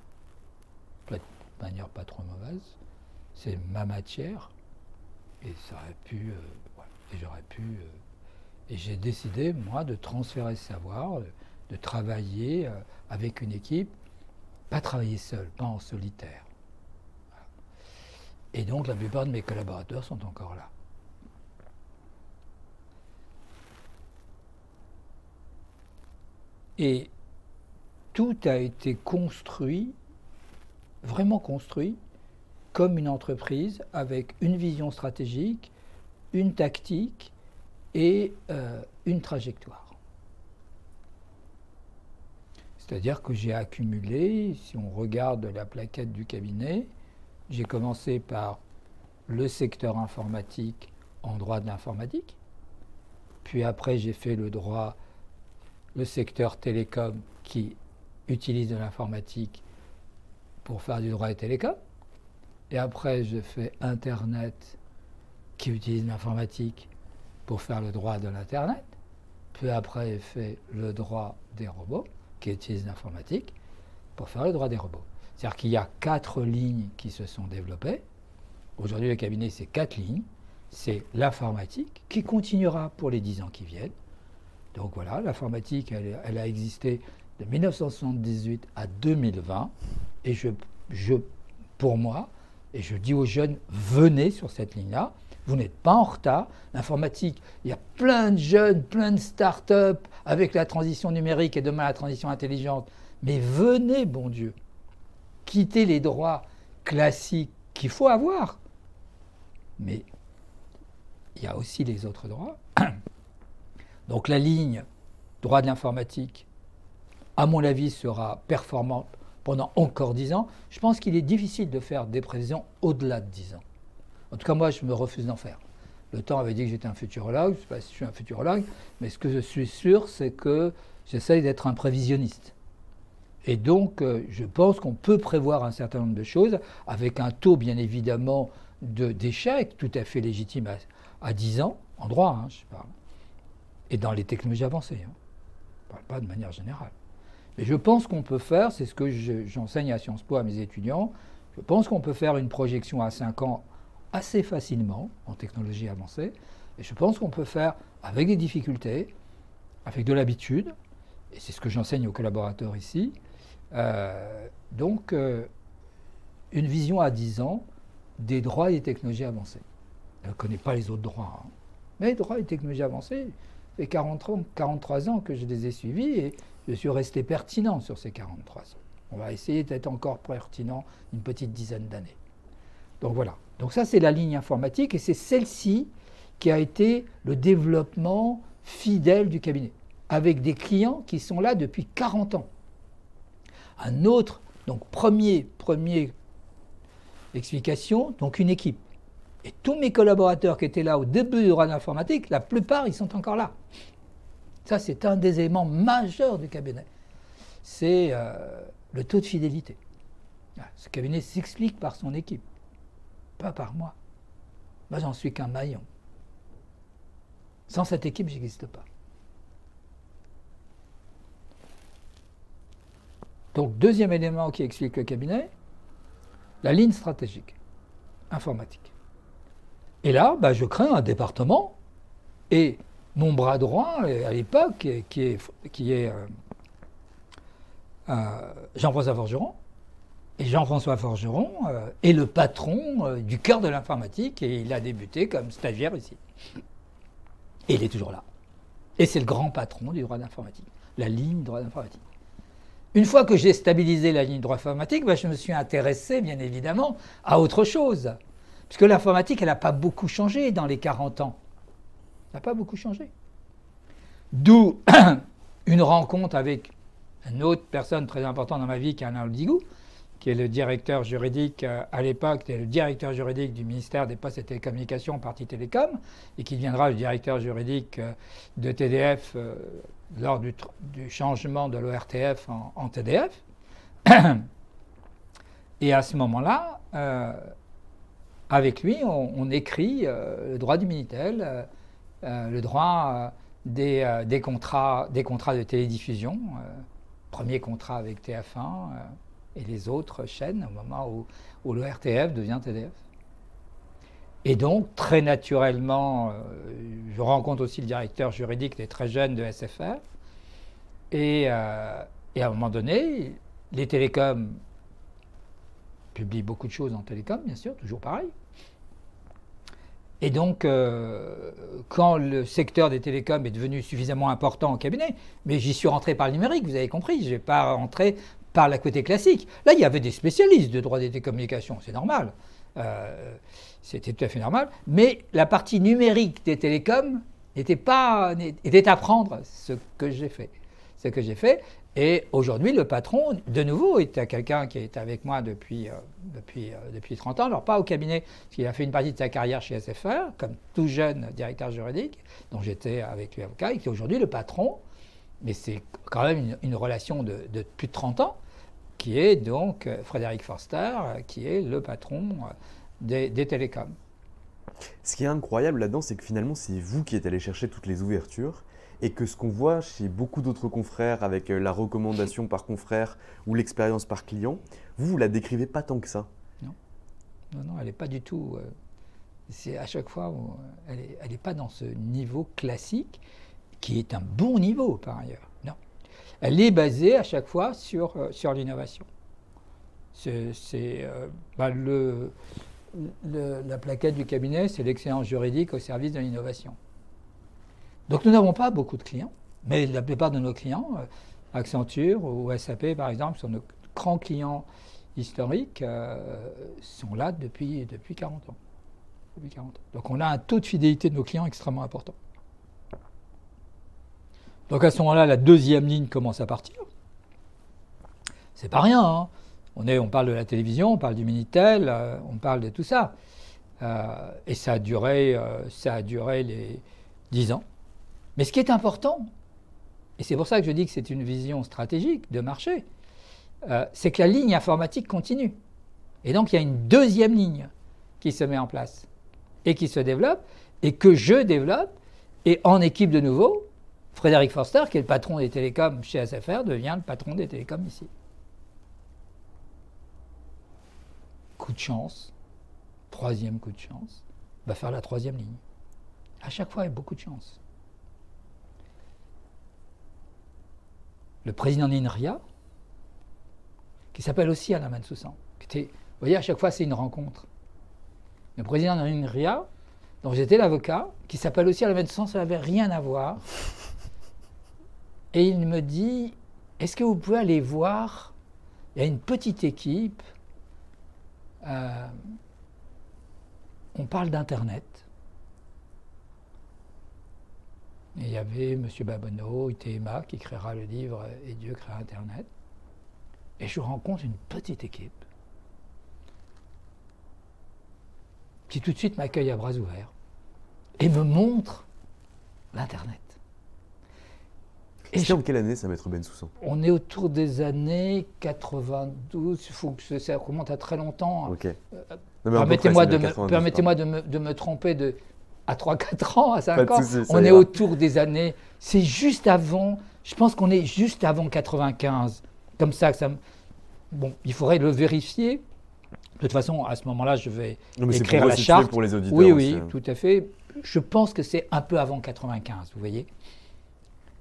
Peut-être de manière pas trop mauvaise. C'est ma matière. Et ça aurait pu... et j'aurais pu... et j'ai décidé, moi, de transférer ce savoir, de travailler avec une équipe, pas travailler seul, pas en solitaire. Voilà. Et donc, la plupart de mes collaborateurs sont encore là. Et tout a été construit, vraiment construit, comme une entreprise avec une vision stratégique, une tactique et une trajectoire. C'est-à-dire que j'ai accumulé, si on regarde la plaquette du cabinet, j'ai commencé par le secteur informatique en droit de l'informatique. Puis après, j'ai fait le secteur télécom qui utilise de l'informatique pour faire du droit des télécoms. Et après, j'ai fait Internet qui utilise l'informatique pour faire le droit de l'Internet. Puis après, j'ai fait le droit des robots qui utilise l'informatique pour faire le droit des robots. C'est-à-dire qu'il y a 4 lignes qui se sont développées. Aujourd'hui, le cabinet, c'est 4 lignes. C'est l'informatique qui continuera pour les 10 ans qui viennent. Donc voilà, l'informatique, elle a existé de 1978 à 2020. Et pour moi, et je dis aux jeunes, venez sur cette ligne-là. Vous n'êtes pas en retard. L'informatique, il y a plein de jeunes, plein de start-up avec la transition numérique et demain la transition intelligente. Mais venez, bon Dieu, quittez les droits classiques qu'il faut avoir. Mais il y a aussi les autres droits. Donc la ligne droit de l'informatique, à mon avis, sera performante pendant encore 10 ans. Je pense qu'il est difficile de faire des prévisions au-delà de 10 ans. En tout cas, moi, je me refuse d'en faire. Le temps avait dit que j'étais un futurologue. Je ne sais pas si je suis un futurologue, mais ce que je suis sûr, c'est que j'essaye d'être un prévisionniste. Et donc, je pense qu'on peut prévoir un certain nombre de choses avec un taux, bien évidemment, d'échec tout à fait légitime à 10 ans, en droit, je parle, et dans les technologies avancées. Je ne parle pas de manière générale. Mais je pense qu'on peut faire, c'est ce que j'enseigne à Sciences Po à mes étudiants, je pense qu'on peut faire une projection à 5 ans assez facilement en technologie avancée, et je pense qu'on peut faire avec des difficultés, avec de l'habitude, et c'est ce que j'enseigne aux collaborateurs ici, une vision à 10 ans des droits et des technologies avancées. Je ne connais pas les autres droits, mais les droits et technologies avancées, ça fait 43 ans que je les ai suivis et je suis resté pertinent sur ces 43 ans. On va essayer d'être encore pertinent une petite dizaine d'années. Donc voilà. Donc ça, c'est la ligne informatique et c'est celle-ci qui a été le développement fidèle du cabinet, avec des clients qui sont là depuis 40 ans. Un autre, donc premier explication, donc une équipe. Et tous mes collaborateurs qui étaient là au début du droit de l'informatique, la plupart, ils sont encore là. Ça, c'est un des éléments majeurs du cabinet. C'est le taux de fidélité. Ce cabinet s'explique par son équipe, pas par moi. Moi, j'en suis qu'un maillon. Sans cette équipe, je n'existe pas. Donc, deuxième élément qui explique le cabinet, la ligne stratégique, informatique. Et là, je crée un département et mon bras droit, à l'époque, qui est Jean-François Forgeron. Et Jean-François Forgeron est le patron du cœur de l'informatique et il a débuté comme stagiaire ici. Et il est toujours là. Et c'est le grand patron du droit d'informatique, la ligne droit d'informatique. Une fois que j'ai stabilisé la ligne droit informatique, je me suis intéressé, bien évidemment, à autre chose. Puisque l'informatique, elle n'a pas beaucoup changé dans les 40 ans. Elle n'a pas beaucoup changé. D'où une rencontre avec une autre personne très importante dans ma vie, qui est Alain Oldigou, qui est le directeur juridique, à l'époque, le directeur juridique du ministère des Postes et Télécommunications, partie Télécom, et qui deviendra le directeur juridique de TDF lors du changement de l'ORTF en TDF. Et à ce moment-là, avec lui, on écrit le droit du Minitel, le droit des contrats de télédiffusion, premier contrat avec TF1 et les autres chaînes au moment où l'ORTF devient TDF. Et donc, très naturellement, je rencontre aussi le directeur juridique des très jeunes de SFR. Et à un moment donné, les télécoms publient beaucoup de choses en télécom, bien sûr, toujours pareil. Et donc, quand le secteur des télécoms est devenu suffisamment important au cabinet, mais j'y suis rentré par le numérique, vous avez compris, je n'ai pas rentré par la côté classique. Là, il y avait des spécialistes de droit des télécommunications, c'est normal. C'était tout à fait normal. Mais la partie numérique des télécoms était à prendre, ce que j'ai fait. ce que j'ai fait. Et aujourd'hui, le patron, de nouveau, est quelqu'un qui est avec moi depuis 30 ans. Alors, pas au cabinet, parce qu'il a fait une partie de sa carrière chez SFR, comme tout jeune directeur juridique, dont j'étais avec lui avocat, et qui est aujourd'hui le patron, mais c'est quand même une relation de plus de 30 ans, qui est donc Frédéric Forster, qui est le patron des télécoms. Ce qui est incroyable là-dedans, c'est que finalement, c'est vous qui êtes allé chercher toutes les ouvertures et que ce qu'on voit chez beaucoup d'autres confrères avec la recommandation par confrère ou l'expérience par client, vous la décrivez pas tant que ça. Non, elle n'est pas du tout. C'est à chaque fois, elle n'est pas dans ce niveau classique, qui est un bon niveau par ailleurs. Non. Elle est basée à chaque fois sur l'innovation. La plaquette du cabinet, c'est l'excellence juridique au service de l'innovation. Donc nous n'avons pas beaucoup de clients, mais la plupart de nos clients, Accenture ou SAP par exemple, sont nos grands clients historiques, sont là depuis 40 ans. Donc on a un taux de fidélité de nos clients extrêmement important. Donc à ce moment-là, la deuxième ligne commence à partir. C'est pas rien, hein. On parle de la télévision, on parle du Minitel, on parle de tout ça. Et ça a duré les 10 ans. Mais ce qui est important, et c'est pour ça que je dis que c'est une vision stratégique de marché, c'est que la ligne informatique continue. Et donc il y a une deuxième ligne qui se met en place et qui se développe et que je développe. Et en équipe de nouveau, Frédéric Forster, qui est le patron des télécoms chez SFR, devient le patron des télécoms ici. Coup de chance, troisième coup de chance, va faire la troisième ligne. À chaque fois, il y a beaucoup de chance. Le président d'INRIA, qui s'appelle aussi Alain Bensoussan, vous voyez, à chaque fois, c'est une rencontre. Le président d'INRIA, dont j'étais l'avocat, qui s'appelle aussi Alain Bensoussan, ça n'avait rien à voir. Et il me dit, est-ce que vous pouvez aller voir, il y a une petite équipe, on parle d'Internet. Et il y avait M. Babonneau, ITMA, qui créera le livre « Et Dieu créa Internet ». Et je rencontre une petite équipe qui tout de suite m'accueille à bras ouverts et me montre l'Internet. C'était en quelle année ça, Maître Bensoussan? On est autour des années 92, il faut que ça remonte à très longtemps. Ok. Permettez-moi de me tromper à 3-4 ans, à 5 ans. Soucis, on est autour des années, c'est juste avant, je pense qu'on est juste avant 95. Comme ça, bon, il faudrait le vérifier. De toute façon, à ce moment-là, je vais écrire la charte. Pour les auditeurs oui, aussi. tout à fait. Je pense que c'est un peu avant 95, vous voyez.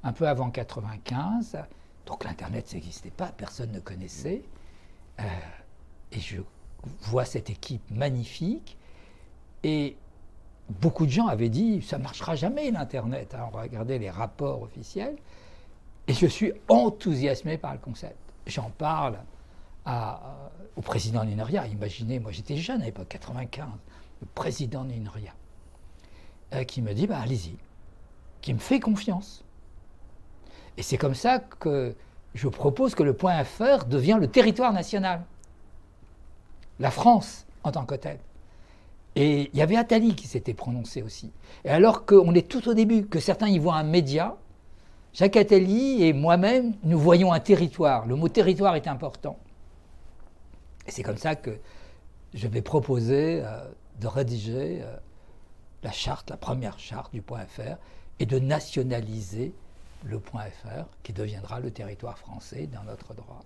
Un peu avant 95, donc l'Internet n'existait pas, personne ne connaissait. Et je vois cette équipe magnifique. Et beaucoup de gens avaient dit, ça ne marchera jamais l'Internet. On regardait les rapports officiels. Et je suis enthousiasmé par le concept. J'en parle au président d'INRIA. Imaginez, moi j'étais jeune à l'époque, 95, le président d'INRIA, qui me dit, allez-y, qui me fait confiance. Et c'est comme ça que je propose que le point .fr devienne le territoire national. La France en tant que telle. Et il y avait Attali qui s'était prononcé aussi. Et alors qu'on est tout au début, que certains y voient un média, Jacques Attali et moi-même, nous voyons un territoire. Le mot territoire est important. Et c'est comme ça que je vais proposer de rédiger la charte, la première charte du point .fr, et de nationaliser le point .fr, qui deviendra le territoire français dans notre droit.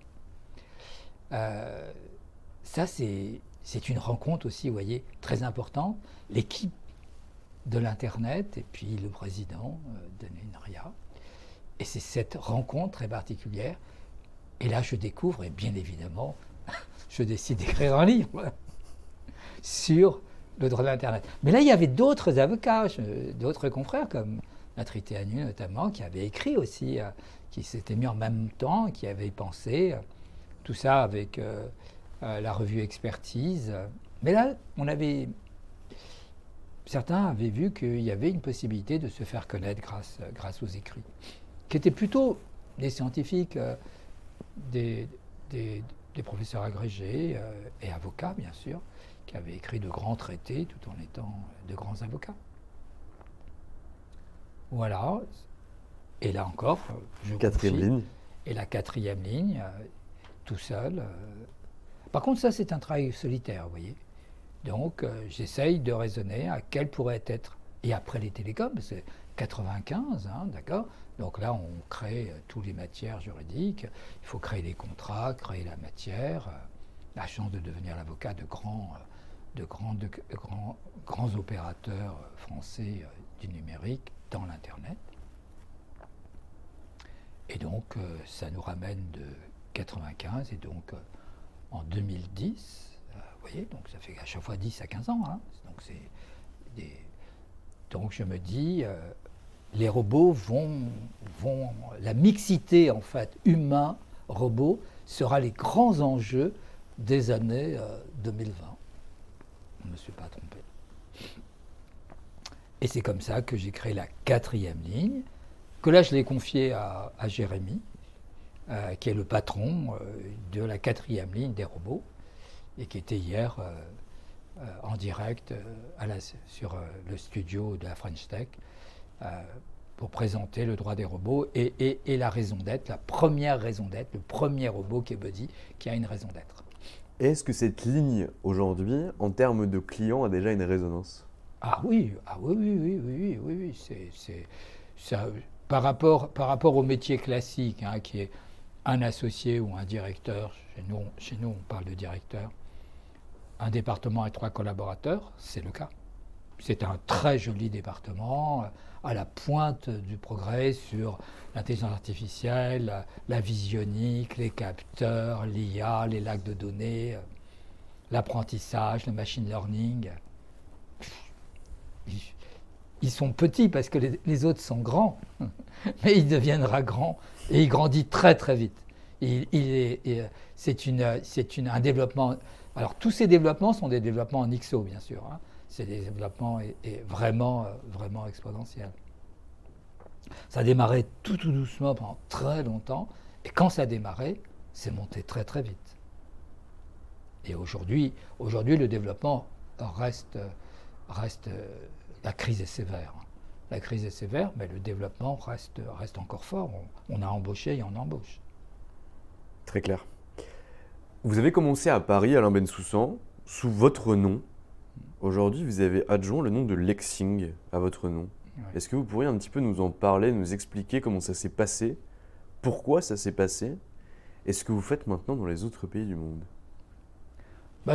Ça, c'est une rencontre aussi, vous voyez, très importante. L'équipe de l'Internet et puis le président de l'INRIA. Et c'est cette rencontre très particulière. Et là, je découvre, et bien évidemment, je décide d'écrire un livre sur le droit de l'Internet. Mais là, il y avait d'autres avocats, d'autres confrères, comme Maître Itéanu notamment, qui avait écrit aussi, qui s'était mis en même temps, qui avait pensé tout ça avec la revue Expertise. Mais là, certains avaient vu qu'il y avait une possibilité de se faire connaître grâce aux écrits, qui étaient plutôt des scientifiques, des professeurs agrégés et avocats, bien sûr, qui avaient écrit de grands traités tout en étant de grands avocats. Voilà. Et là encore, je Quatrième confie. ligne. Et la quatrième ligne, tout seul. Par contre, ça, c'est un travail solitaire, vous voyez. Donc, j'essaye de raisonner à quel pourrait être. Et après les télécoms, c'est 95, hein, d'accord. Donc là, on crée toutes les matières juridiques. Il faut créer les contrats, créer la matière. La chance de devenir l'avocat de grands opérateurs français du numérique dans l'Internet. Et donc, ça nous ramène de 95 et donc en 2010, vous voyez, donc ça fait à chaque fois 10 à 15 ans. Hein, donc je me dis, les robots la mixité en fait, humain-robot sera les grands enjeux des années 2020. On ne me suis pas trompé. Et c'est comme ça que j'ai créé la quatrième ligne, que là je l'ai confiée à Jérémy, qui est le patron de la quatrième ligne des robots, et qui était hier en direct sur le studio de la French Tech pour présenter le droit des robots et la raison d'être, la première raison d'être, le premier robot qui est Buddy, qui a une raison d'être. Est-ce que cette ligne, aujourd'hui, en termes de clients, a déjà une résonance? Oui, c'est ça, par rapport au métier classique, hein, qui est un associé ou un directeur, chez nous on parle de directeur, un département et 3 collaborateurs, c'est le cas. C'est un très joli département, à la pointe du progrès sur l'intelligence artificielle, la visionique, les capteurs, l'IA, les lacs de données, l'apprentissage, le machine learning. Ils sont petits parce que les autres sont grands, mais il deviendra grand et il grandit très très vite. C'est un développement. Alors tous ces développements sont des développements en XO bien sûr. Hein. C'est des développements vraiment exponentiels. Ça a démarré tout doucement pendant très longtemps et quand ça a démarré, c'est monté très très vite. Et aujourd'hui le développement reste la crise est sévère. La crise est sévère, mais le développement reste encore fort. On a embauché et on embauche. Très clair. Vous avez commencé à Paris, Alain Bensoussan, sous votre nom. Aujourd'hui, vous avez adjoint le nom de Lexing à votre nom. Ouais. Est-ce que vous pourriez un petit peu nous en parler, nous expliquer comment ça s'est passé, pourquoi ça s'est passé, et ce que vous faites maintenant dans les autres pays du monde?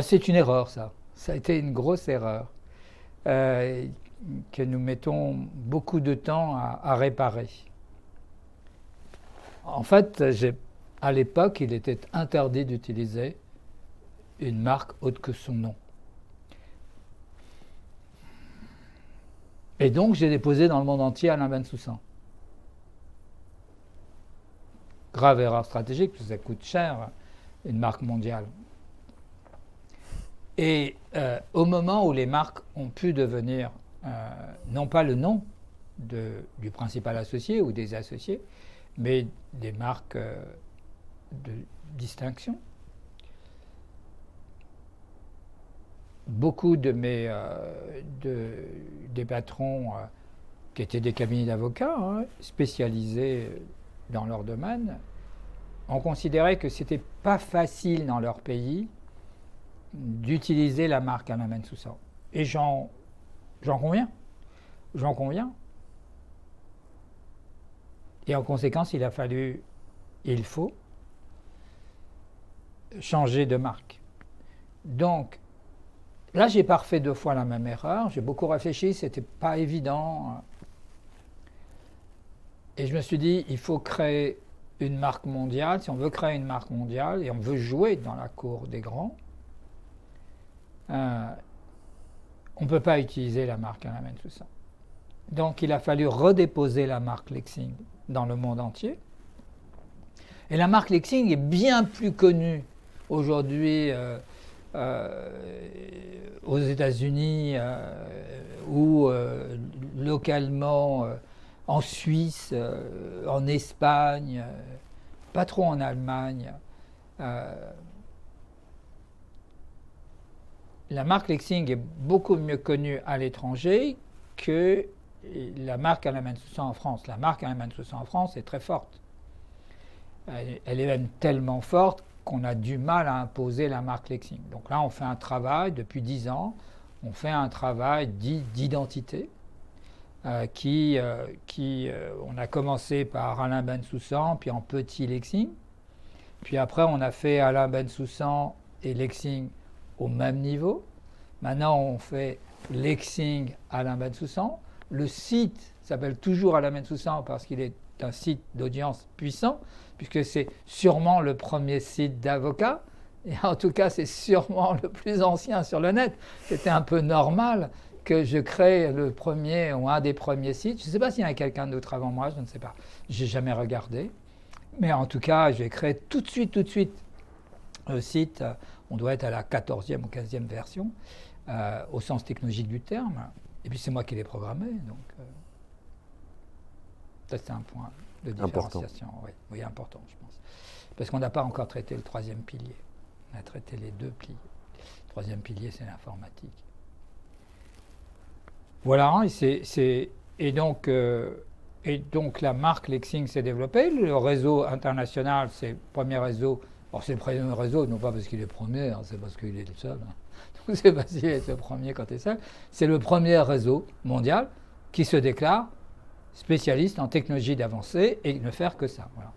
C'est une erreur, ça. Ça a été une grosse erreur. Que nous mettons beaucoup de temps à réparer. En fait, à l'époque, il était interdit d'utiliser une marque autre que son nom. Et donc, j'ai déposé dans le monde entier Alain Bensoussan. Grave erreur stratégique, parce que ça coûte cher, une marque mondiale. Et au moment où les marques ont pu devenir non pas le nom du principal associé ou des associés, mais des marques de distinction. Beaucoup de des patrons qui étaient des cabinets d'avocats, hein, spécialisés dans leur domaine, ont considéré que ce n'était pas facile dans leur pays d'utiliser la marque Alain Bensoussan. Et j'en conviens. Et en conséquence, il faut changer de marque. Donc, là, j'ai pas refait 2 fois la même erreur. J'ai beaucoup réfléchi, c'était pas évident. Et je me suis dit, il faut créer une marque mondiale. Si on veut créer une marque mondiale et on veut jouer dans la cour des grands, on ne peut pas utiliser la marque Alain Bensoussan. Donc il a fallu redéposer la marque Lexing dans le monde entier. Et la marque Lexing est bien plus connue aujourd'hui aux États-Unis ou localement en Suisse, en Espagne, pas trop en Allemagne. La marque Lexing est beaucoup mieux connue à l'étranger que la marque Alain Bensoussan en France. La marque Alain Bensoussan en France est très forte. Elle est même tellement forte qu'on a du mal à imposer la marque Lexing. Donc là, on fait un travail, depuis 10 ans, on fait un travail d'identité on a commencé par Alain Bensoussan, puis en petit Lexing. Puis après, on a fait Alain Bensoussan et Lexing au même niveau. Maintenant, on fait Lexing Alain Bensoussan. Le site s'appelle toujours Alain Bensoussan parce qu'il est un site d'audience puissant, puisque c'est sûrement le premier site d'avocats. Et en tout cas, c'est sûrement le plus ancien sur le net. C'était un peu normal que je crée le premier ou un des premiers sites. Je ne sais pas s'il y en a quelqu'un d'autre avant moi, je ne sais pas. Je n'ai jamais regardé. Mais en tout cas, j'ai créé tout de suite le site. On doit être à la 14e ou 15e version, au sens technologique du terme. Et puis c'est moi qui l'ai programmé. Donc, ça, c'est un point de différenciation. Oui, important, je pense. Parce qu'on n'a pas encore traité le troisième pilier. On a traité les deux piliers. Le troisième pilier, c'est l'informatique. Voilà, et donc la marque Lexing s'est développée. Le réseau international, c'est le premier réseau. Alors c'est le premier réseau, non pas parce qu'il est premier, hein, c'est parce qu'il est le seul. Hein. Donc c'est parce qu'il est le premier quand il est seul. C'est le premier réseau mondial qui se déclare spécialiste en technologie d'avancée et ne faire que ça. Voilà.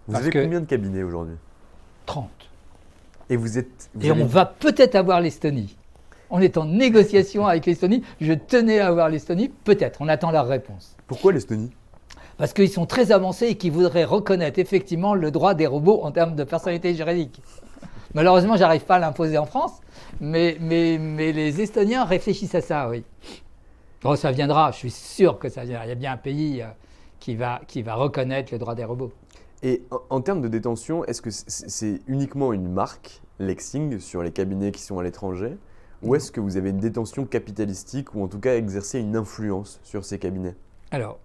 Vous avez combien de cabinets aujourd'hui? 30. Et on va peut-être avoir l'Estonie. On est en négociation avec l'Estonie. Je tenais à avoir l'Estonie, peut-être. On attend leur réponse. Pourquoi l'Estonie? Parce qu'ils sont très avancés et qu'ils voudraient reconnaître effectivement le droit des robots en termes de personnalité juridique. Malheureusement, je n'arrive pas à l'imposer en France, mais les Estoniens réfléchissent à ça, oui. Bon, ça viendra, je suis sûr que ça viendra. Il y a bien un pays qui va reconnaître le droit des robots. Et en termes de détention, est-ce que c'est uniquement une marque, Lexing, sur les cabinets qui sont à l'étranger, ou est-ce que vous avez une détention capitalistique ou en tout cas exercer une influence sur ces cabinets? Alors,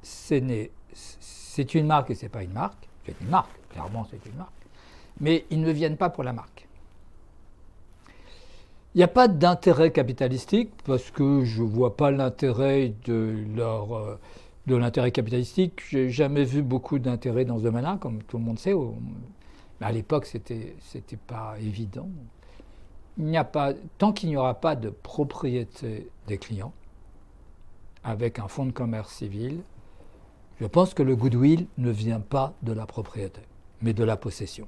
c'est une marque et ce n'est pas une marque. C'est une marque, clairement c'est une marque. Mais ils ne viennent pas pour la marque. Il n'y a pas d'intérêt capitalistique parce que je ne vois pas l'intérêt de l'intérêt capitalistique. Je n'ai jamais vu beaucoup d'intérêt dans ce domaine-là, comme tout le monde sait. À l'époque, c'était pas évident. Tant qu'il n'y aura pas de propriété des clients, avec un fonds de commerce civil, je pense que le goodwill ne vient pas de la propriété, mais de la possession.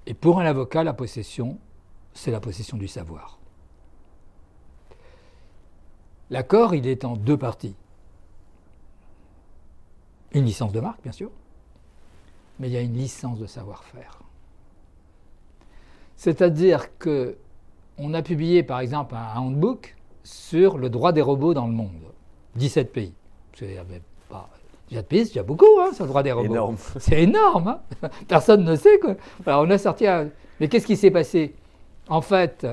Et pour un avocat, la possession, c'est la possession du savoir. L'accord, il est en deux parties. Une licence de marque, bien sûr, mais il y a une licence de savoir-faire. C'est-à-dire qu'on a publié, par exemple, un handbook sur le droit des robots dans le monde. 17 pays. Il y avait pas 17 pays, c'est déjà beaucoup, hein, sur le droit des robots. Énorme. C'est énorme. Hein. Personne ne sait, quoi. Alors, on a sorti Mais qu'est-ce qui s'est passé? En fait,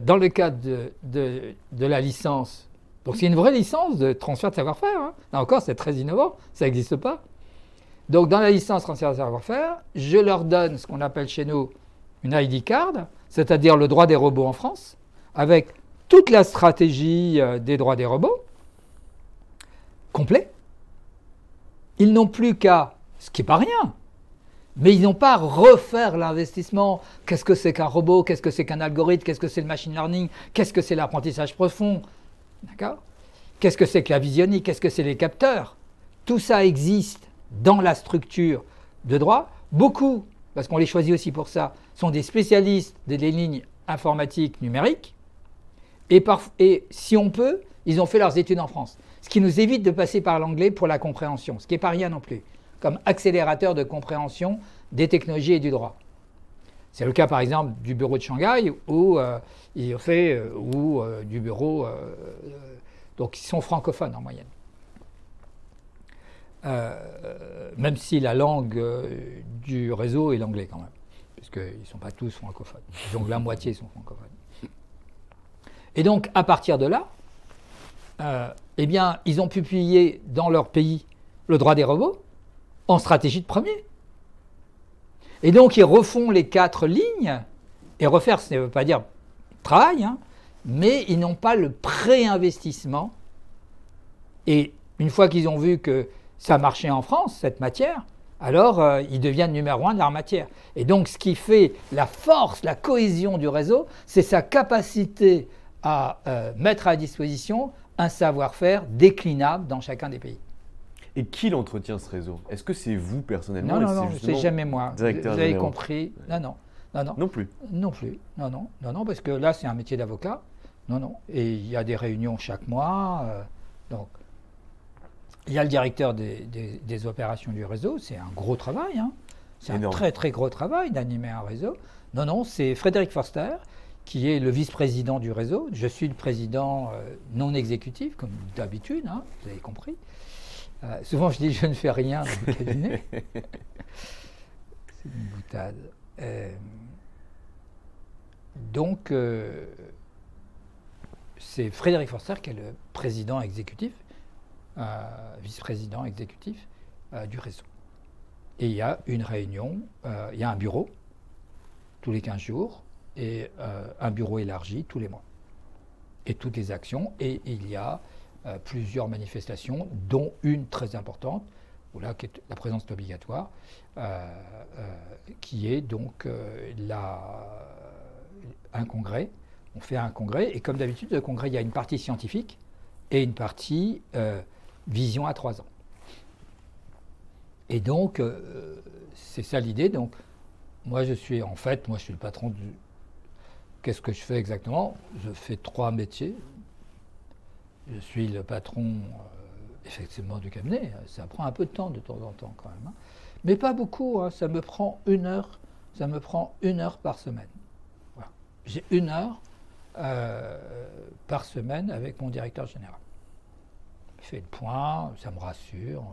dans le cadre de la licence, donc c'est une vraie licence de transfert de savoir-faire. Hein. Là encore, c'est très innovant, ça n'existe pas. Donc, dans la licence transfert de savoir-faire, je leur donne ce qu'on appelle chez nous une ID card, c'est-à-dire le droit des robots en France, avec toute la stratégie des droits des robots, complet. Ils n'ont plus qu'à, ce qui n'est pas rien, mais ils n'ont pas à refaire l'investissement. Qu'est-ce que c'est qu'un robot? Qu'est-ce que c'est qu'un algorithme? Qu'est-ce que c'est le machine learning? Qu'est-ce que c'est l'apprentissage profond? D'accord? Qu'est-ce que c'est que la visionique? Qu'est-ce que c'est les capteurs? Tout ça existe dans la structure de droit. Beaucoup, parce qu'on les choisit aussi pour ça, sont des spécialistes des lignes informatiques numériques. Et si on peut, ils ont fait leurs études en France. Ce qui nous évite de passer par l'anglais pour la compréhension, ce qui n'est pas rien non plus, comme accélérateur de compréhension des technologies et du droit. C'est le cas par exemple du bureau de Shanghai ou du bureau, donc ils sont francophones en moyenne. Même si la langue du réseau est l'anglais quand même, puisqu'ils ne sont pas tous francophones. Donc la moitié sont francophones. Et donc à partir de là, eh bien, ils ont publié dans leur pays le droit des robots en stratégie de premier. Et donc, ils refont les 4 lignes, et refaire, ça ne veut pas dire travail, hein, mais ils n'ont pas le pré-investissement. Et une fois qu'ils ont vu que ça marchait en France, cette matière, alors ils deviennent numéro 1 de leur matière. Et donc, ce qui fait la force, la cohésion du réseau, c'est sa capacité à mettre à disposition un savoir-faire déclinable dans chacun des pays. Et qui l'entretient ce réseau? Est-ce que c'est vous personnellement? Non, c'est jamais moi. Vous avez généraux. compris? Non. Non plus. Non plus. Non, parce que là, c'est un métier d'avocat. Non. Et il y a des réunions chaque mois. Donc, il y a le directeur des opérations du réseau. C'est un gros travail. Hein. C'est un très, très gros travail d'animer un réseau. Non, c'est Frédéric Forster, qui est le vice-président du réseau. Je suis le président non exécutif, comme d'habitude, hein, vous avez compris. Souvent, je dis je ne fais rien dans le cabinet. C'est une boutade. Donc, c'est Frédéric Forster qui est le président exécutif, vice-président exécutif du réseau. Et il y a une réunion, il y a un bureau tous les 15 jours et un bureau élargi tous les mois. Et toutes les actions. Et il y a plusieurs manifestations, dont une très importante, où là, qui est la présence obligatoire, qui est donc un congrès. On fait un congrès, et comme d'habitude, le congrès, il y a une partie scientifique et une partie vision à 3 ans. Et donc, c'est ça l'idée. Donc, moi, je suis le patron du... Qu'est-ce que je fais exactement? Je fais 3 métiers. Je suis le patron, effectivement, du cabinet. Ça prend un peu de temps en temps, quand même. Hein. Mais pas beaucoup. Hein. Ça me prend 1 heure. Ça me prend 1 heure par semaine. Voilà. J'ai 1 heure par semaine avec mon directeur général. Je fais le point, ça me rassure,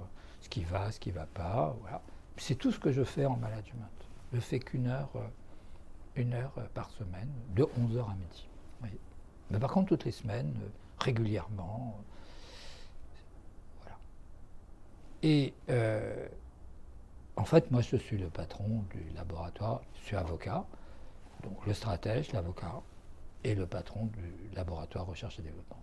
ce qui va pas. Voilà. C'est tout ce que je fais en management. Je fais qu'1 heure, 1 heure par semaine, de 11h à midi. Oui. Mais par contre, toutes les semaines, régulièrement. Voilà. Et en fait, moi, je suis le patron du laboratoire, je suis avocat, donc le stratège, l'avocat, et le patron du laboratoire recherche et développement.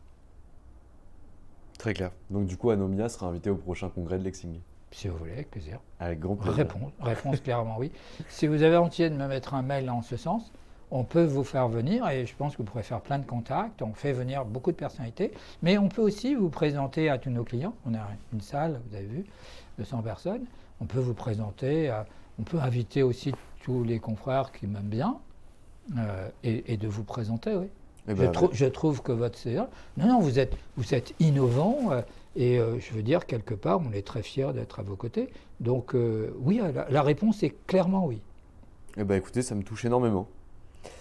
Très clair. Donc du coup, Anomia sera invité au prochain congrès de Lexing. Si vous voulez, avec plaisir. Avec grand plaisir. Réponse clairement oui. Si vous avez entier de me mettre un mail en ce sens, on peut vous faire venir, et je pense que vous pourrez faire plein de contacts. On fait venir beaucoup de personnalités, mais on peut aussi vous présenter à tous nos clients. On a une salle, vous avez vu, de 100 personnes. On peut vous présenter, on peut inviter aussi tous les confrères qui m'aiment bien, et de vous présenter, oui. Je trouve que votre CA... Non, vous êtes innovant, et je veux dire, quelque part, on est très fiers d'être à vos côtés. Donc, oui, la réponse est clairement oui. Eh bien, écoutez, ça me touche énormément.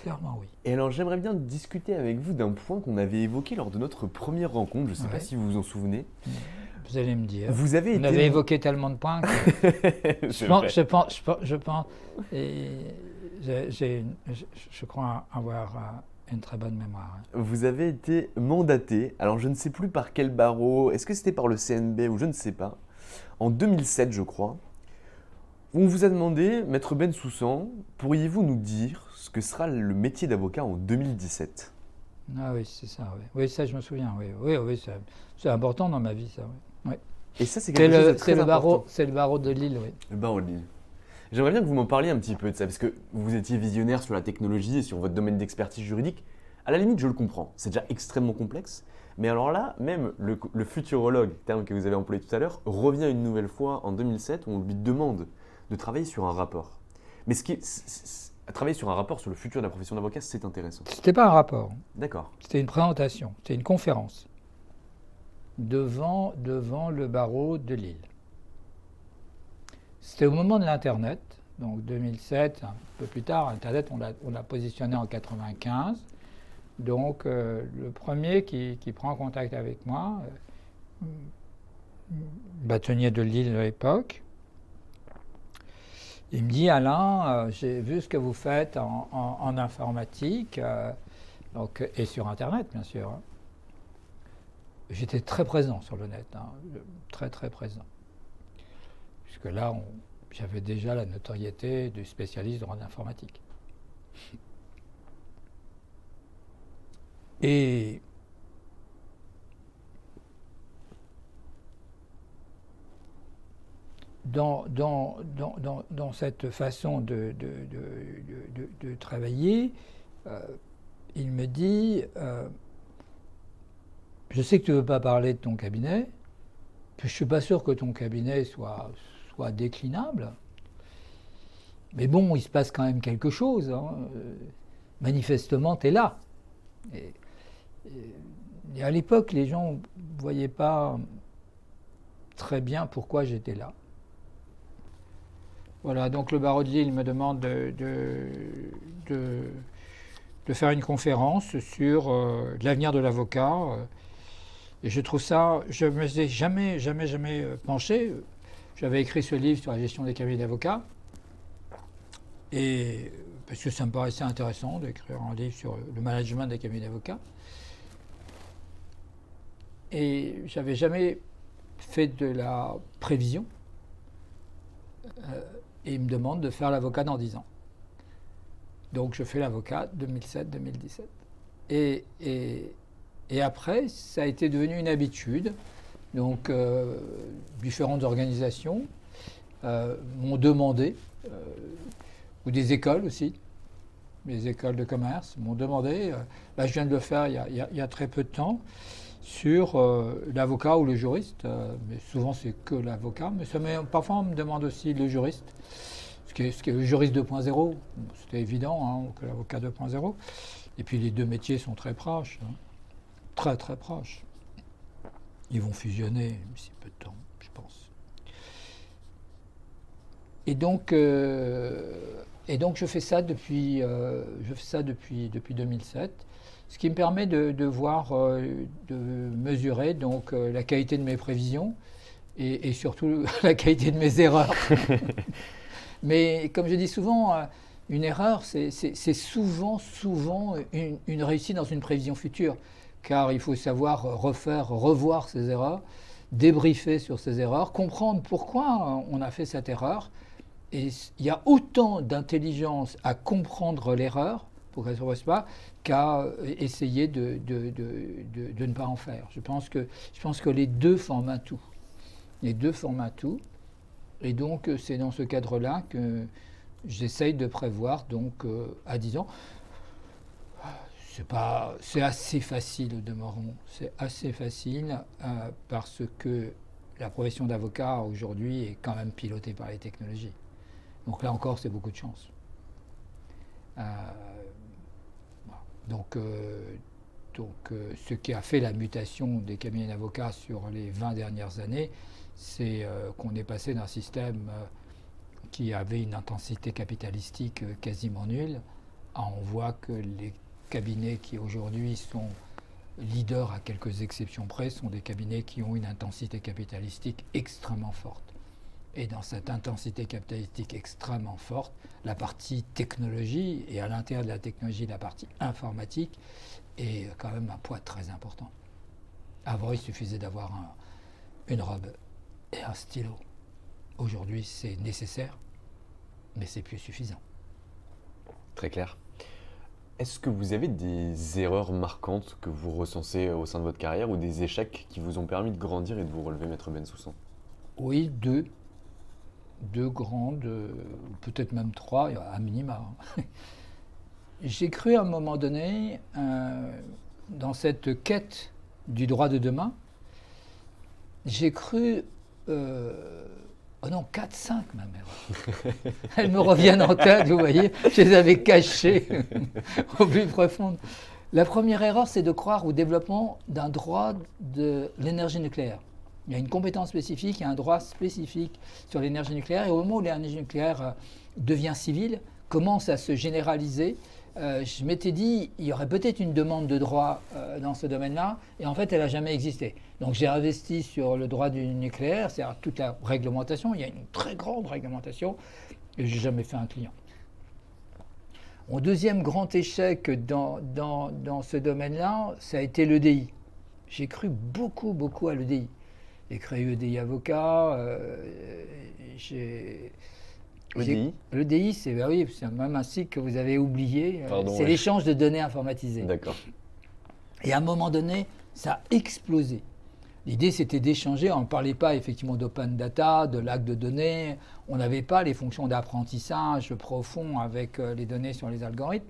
Clairement oui. Et alors, j'aimerais bien discuter avec vous d'un point qu'on avait évoqué lors de notre première rencontre. Je ne sais pas si vous vous en souvenez. Vous allez me dire. Vous avez On avait évoqué tellement de points que je pense, et je crois avoir une très bonne mémoire. Vous avez été mandaté, alors je ne sais plus par quel barreau, est-ce que c'était par le CNB ou je ne sais pas, en 2007 je crois. On vous a demandé, Maître Bensoussan, pourriez-vous nous dire ce que sera le métier d'avocat en 2017? Ah oui, c'est ça, oui. Oui, ça je me souviens, oui, c'est important dans ma vie, ça, oui. Et ça, c'est quelque chose de très important. C'est le barreau de Lille, oui. Le barreau de Lille. J'aimerais bien que vous m'en parliez un petit peu de ça, parce que vous étiez visionnaire sur la technologie et sur votre domaine d'expertise juridique. À la limite, je le comprends, c'est déjà extrêmement complexe. Mais alors là, même le futurologue, terme que vous avez employé tout à l'heure, revient une nouvelle fois en 2007 où on lui demande de travailler sur un rapport. Mais travailler sur un rapport sur le futur de la profession d'avocat, c'est intéressant. C'était pas un rapport. D'accord. C'était une présentation, c'était une conférence devant le barreau de Lille. C'était au moment de l'Internet, donc 2007, un peu plus tard. Internet, on l'a positionné en 95. Donc, le premier qui prend contact avec moi, bâtonnier de Lille à l'époque, il me dit « Alain, j'ai vu ce que vous faites en informatique, et sur Internet, bien sûr. J'étais très présent sur le net, hein, très très présent. Puisque là, j'avais déjà la notoriété du spécialiste de droit informatique. Et dans cette façon de travailler, il me dit je sais que tu ne veux pas parler de ton cabinet, je ne suis pas sûr que ton cabinet soit déclinable, mais bon, il se passe quand même quelque chose. Hein. Manifestement, tu es là. Et à l'époque, les gens ne voyaient pas très bien pourquoi j'étais là. Voilà, donc le barreau de Lille me demande de faire une conférence sur l'avenir de l'avocat. Et je trouve ça, je ne me suis jamais penché. J'avais écrit ce livre sur la gestion des cabinets d'avocats. Et parce que ça me paraissait intéressant d'écrire un livre sur le management des cabinets d'avocats. Et j'avais jamais fait de la prévision. Et il me demande de faire l'avocat dans 10 ans. Donc je fais l'avocat 2007-2017. Et après, ça a été devenu une habitude. Donc différentes organisations m'ont demandé, ou des écoles aussi, les écoles de commerce m'ont demandé, je viens de le faire il y a très peu de temps, sur l'avocat ou le juriste, mais souvent c'est que l'avocat, mais parfois on me demande aussi le juriste, ce qui est le juriste 2.0, c'était évident, hein, que l'avocat 2.0, et puis les deux métiers sont très proches, hein, très très proches. Ils vont fusionner d'ici peu de temps, je pense. Et donc je fais ça depuis 2007. Ce qui me permet de voir, de mesurer donc, la qualité de mes prévisions et surtout la qualité de mes erreurs. Mais comme je dis souvent, une erreur, c'est souvent une réussite dans une prévision future. Car il faut savoir revoir ses erreurs, débriefer sur ses erreurs, comprendre pourquoi on a fait cette erreur. Et il y a autant d'intelligence à comprendre l'erreur pour qu'elle ne se repasse pas, qu'à essayer de ne pas en faire. Je pense que les deux forment un tout. Les deux forment un tout. Et donc, c'est dans ce cadre-là que j'essaye de prévoir, donc, à 10 ans. C'est assez facile au demeurant. C'est assez facile parce que la profession d'avocat, aujourd'hui, est quand même pilotée par les technologies. Donc là encore, c'est beaucoup de chance. Donc, ce qui a fait la mutation des cabinets d'avocats sur les 20 dernières années, c'est qu'on est passé d'un système qui avait une intensité capitalistique quasiment nulle, on voit que les cabinets qui aujourd'hui sont leaders à quelques exceptions près sont des cabinets qui ont une intensité capitalistique extrêmement forte. Et dans cette intensité capitalistique extrêmement forte, la partie technologie, et à l'intérieur de la technologie, la partie informatique, est quand même un poids très important. Avant, il suffisait d'avoir une robe et un stylo. Aujourd'hui, c'est nécessaire, mais c'est plus suffisant. Très clair. Est-ce que vous avez des erreurs marquantes que vous recensez au sein de votre carrière ou des échecs qui vous ont permis de grandir et de vous relever, Maître Bensoussan? Oui, deux grandes, peut-être même 3, à minima. J'ai cru à un moment donné, dans cette quête du droit de demain, j'ai cru, oh non, 4, 5 même. Elles me reviennent en tête, vous voyez, je les avais cachées au plus profond. La première erreur, c'est de croire au développement d'un droit de l'énergie nucléaire. Il y a une compétence spécifique, il y a un droit spécifique sur l'énergie nucléaire. Et au moment où l'énergie nucléaire devient civile, commence à se généraliser, je m'étais dit, il y aurait peut-être une demande de droit dans ce domaine-là, et en fait, elle n'a jamais existé. Donc j'ai investi sur le droit du nucléaire, c'est-à-dire toute la réglementation. Il y a une très grande réglementation, et je n'ai jamais fait un client. Mon deuxième grand échec dans ce domaine-là, ça a été l'EDI. j'ai cru beaucoup à l'EDI. J'ai créé EDI Avocat. EDI, c'est même un cycle que vous avez oublié. Pardon, c'est l'échange de données informatisées. D'accord. Et à un moment donné, ça a explosé. L'idée, c'était d'échanger. On ne parlait pas effectivement d'open data, de lac de données. On n'avait pas les fonctions d'apprentissage profond avec les données sur les algorithmes.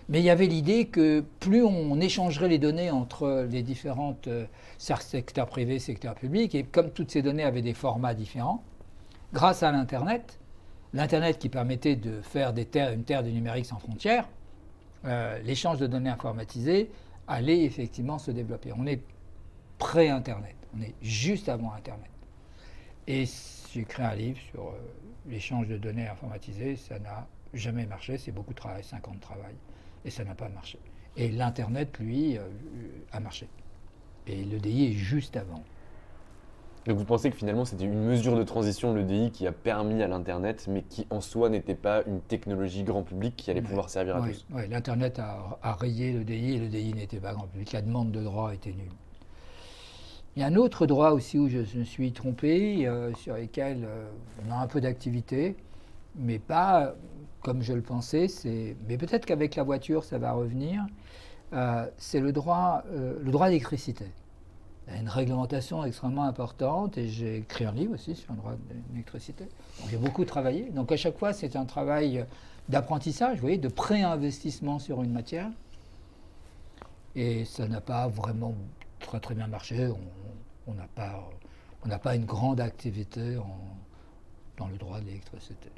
Mais il y avait l'idée que plus on échangerait les données entre les différentes secteurs privés, secteurs publics, et comme toutes ces données avaient des formats différents, grâce à l'Internet qui permettait de faire une terre du numérique sans frontières, l'échange de données informatisées allait effectivement se développer. On est pré-Internet, on est juste avant Internet. Et j'ai créé un livre sur l'échange de données informatisées, ça n'a jamais marché, c'est beaucoup de travail, 5 ans de travail, et ça n'a pas marché. Et l'Internet, lui, a marché. Et l'EDI est juste avant. Donc vous pensez que finalement c'était une mesure de transition, l'EDI, qui a permis à l'Internet, mais qui en soi n'était pas une technologie grand public qui allait pouvoir servir à tous. Oui, l'Internet a rayé l'EDI et l'EDI n'était pas grand public. La demande de droit était nulle. Il y a un autre droit aussi où je me suis trompé, sur lesquels on a un peu d'activité, mais pas comme je le pensais. Mais peut-être qu'avec la voiture ça va revenir. C'est le droit d'électricité. Il y a une réglementation extrêmement importante et j'ai écrit un livre aussi sur le droit de l'électricité. J'ai beaucoup travaillé. Donc à chaque fois, c'est un travail d'apprentissage, vous voyez, de pré-investissement sur une matière. Et ça n'a pas vraiment très bien marché. On n'a pas une grande activité dans le droit de l'électricité.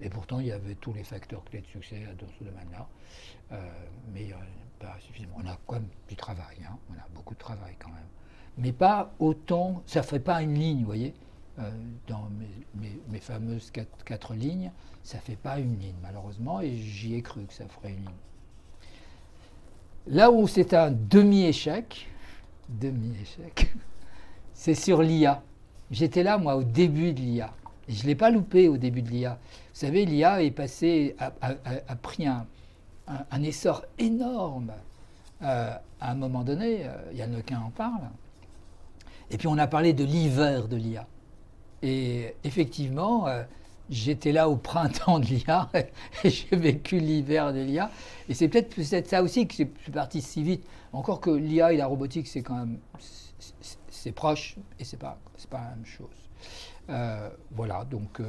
Et pourtant, il y avait tous les facteurs clés de succès dans ce domaine-là. Mais pas suffisamment. On a quand même du travail, hein. On a beaucoup de travail quand même. Mais pas autant, ça ne ferait pas une ligne, vous voyez, dans mes fameuses 4 lignes, ça ne fait pas une ligne, malheureusement, et j'y ai cru que ça ferait une ligne. Là où c'est un demi-échec, c'est sur l'IA. J'étais là, moi, au début de l'IA. Et je ne l'ai pas loupé au début de l'IA. Vous savez, l'IA a pris un essor énorme. À un moment donné, Yann Lequin en parle. Et puis on a parlé de l'hiver de l'IA. Et effectivement, j'étais là au printemps de l'IA et j'ai vécu l'hiver de l'IA. Et c'est peut-être ça aussi que je suis parti si vite. Encore que l'IA et la robotique, c'est quand même c'est proche et c'est pas la même chose. Voilà, donc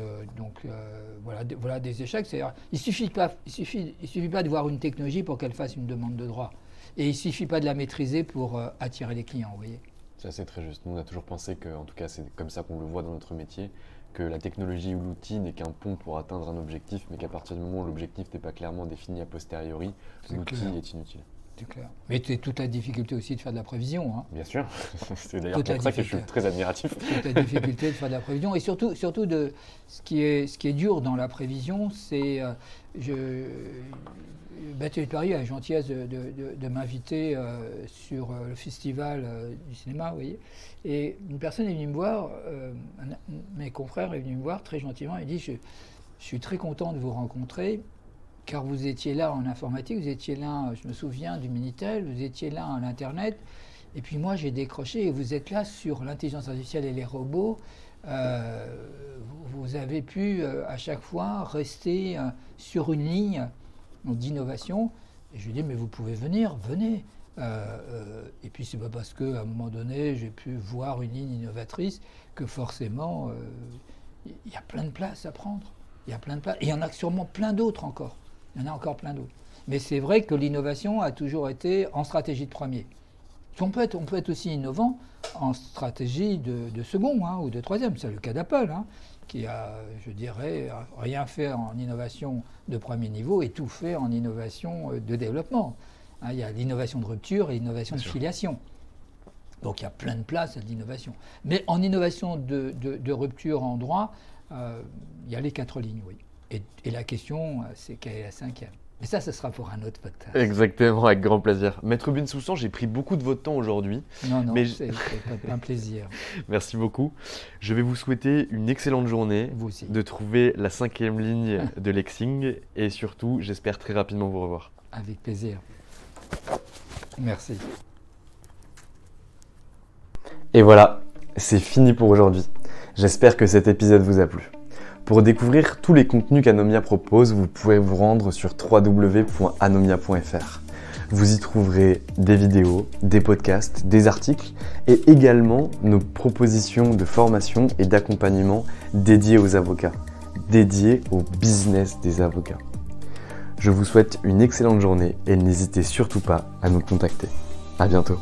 voilà des échecs. Il suffit pas de voir une technologie pour qu'elle fasse une demande de droit. Et il ne suffit pas de la maîtriser pour attirer les clients, vous voyez. Ça, c'est très juste. Nous, on a toujours pensé que, en tout cas, c'est comme ça qu'on le voit dans notre métier, que la technologie ou l'outil n'est qu'un pont pour atteindre un objectif, mais qu'à partir du moment où l'objectif n'est pas clairement défini a posteriori, l'outil est inutile. C'est clair. Mais c'est toute la difficulté aussi de faire de la prévision. Hein. Bien sûr. C'est d'ailleurs pour ça que je suis très admiratif. Toute la difficulté de faire de la prévision. Et surtout ce qui est dur dans la prévision, c'est... Baptiste Paris a la gentillesse de m'inviter sur le festival du cinéma, vous voyez. Et une personne est venue me voir, un de mes confrères est venu me voir très gentiment, il dit je suis très content de vous rencontrer, car vous étiez là en informatique, vous étiez là, je me souviens du Minitel, vous étiez là à l'Internet, et puis moi j'ai décroché, et vous êtes là sur l'intelligence artificielle et les robots. Vous avez pu à chaque fois rester sur une ligne d'innovation, et je lui dis mais vous pouvez venez. Et puis c'est pas parce qu'à un moment donné j'ai pu voir une ligne innovatrice que forcément il y a plein de places à prendre. Il y a plein de places, et il y en a sûrement plein d'autres encore. Il y en a encore plein d'autres. Mais c'est vrai que l'innovation a toujours été en stratégie de premier. On peut être aussi innovant en stratégie de second ou de troisième. C'est le cas d'Apple, qui a, je dirais, rien fait en innovation de premier niveau et tout fait en innovation de développement. Il y a l'innovation de rupture et l'innovation de filiation. Donc il y a plein de places à l'innovation. Mais en innovation de rupture en droit, il y a les 4 lignes, oui. Et la question, c'est quelle est la 5e ? Mais ça sera pour un autre podcast. Exactement, avec grand plaisir. Maître Bensoussan, j'ai pris beaucoup de votre temps aujourd'hui. Non, c'est un plaisir. Merci beaucoup. Je vais vous souhaiter une excellente journée. Vous aussi. De trouver la 5e ligne de Lexing. Et surtout, j'espère très rapidement vous revoir. Avec plaisir. Merci. Et voilà, c'est fini pour aujourd'hui. J'espère que cet épisode vous a plu. Pour découvrir tous les contenus qu'Anomia propose, vous pouvez vous rendre sur www.anomia.fr. Vous y trouverez des vidéos, des podcasts, des articles et également nos propositions de formation et d'accompagnement dédiées aux avocats, dédiées au business des avocats. Je vous souhaite une excellente journée et n'hésitez surtout pas à nous contacter. À bientôt.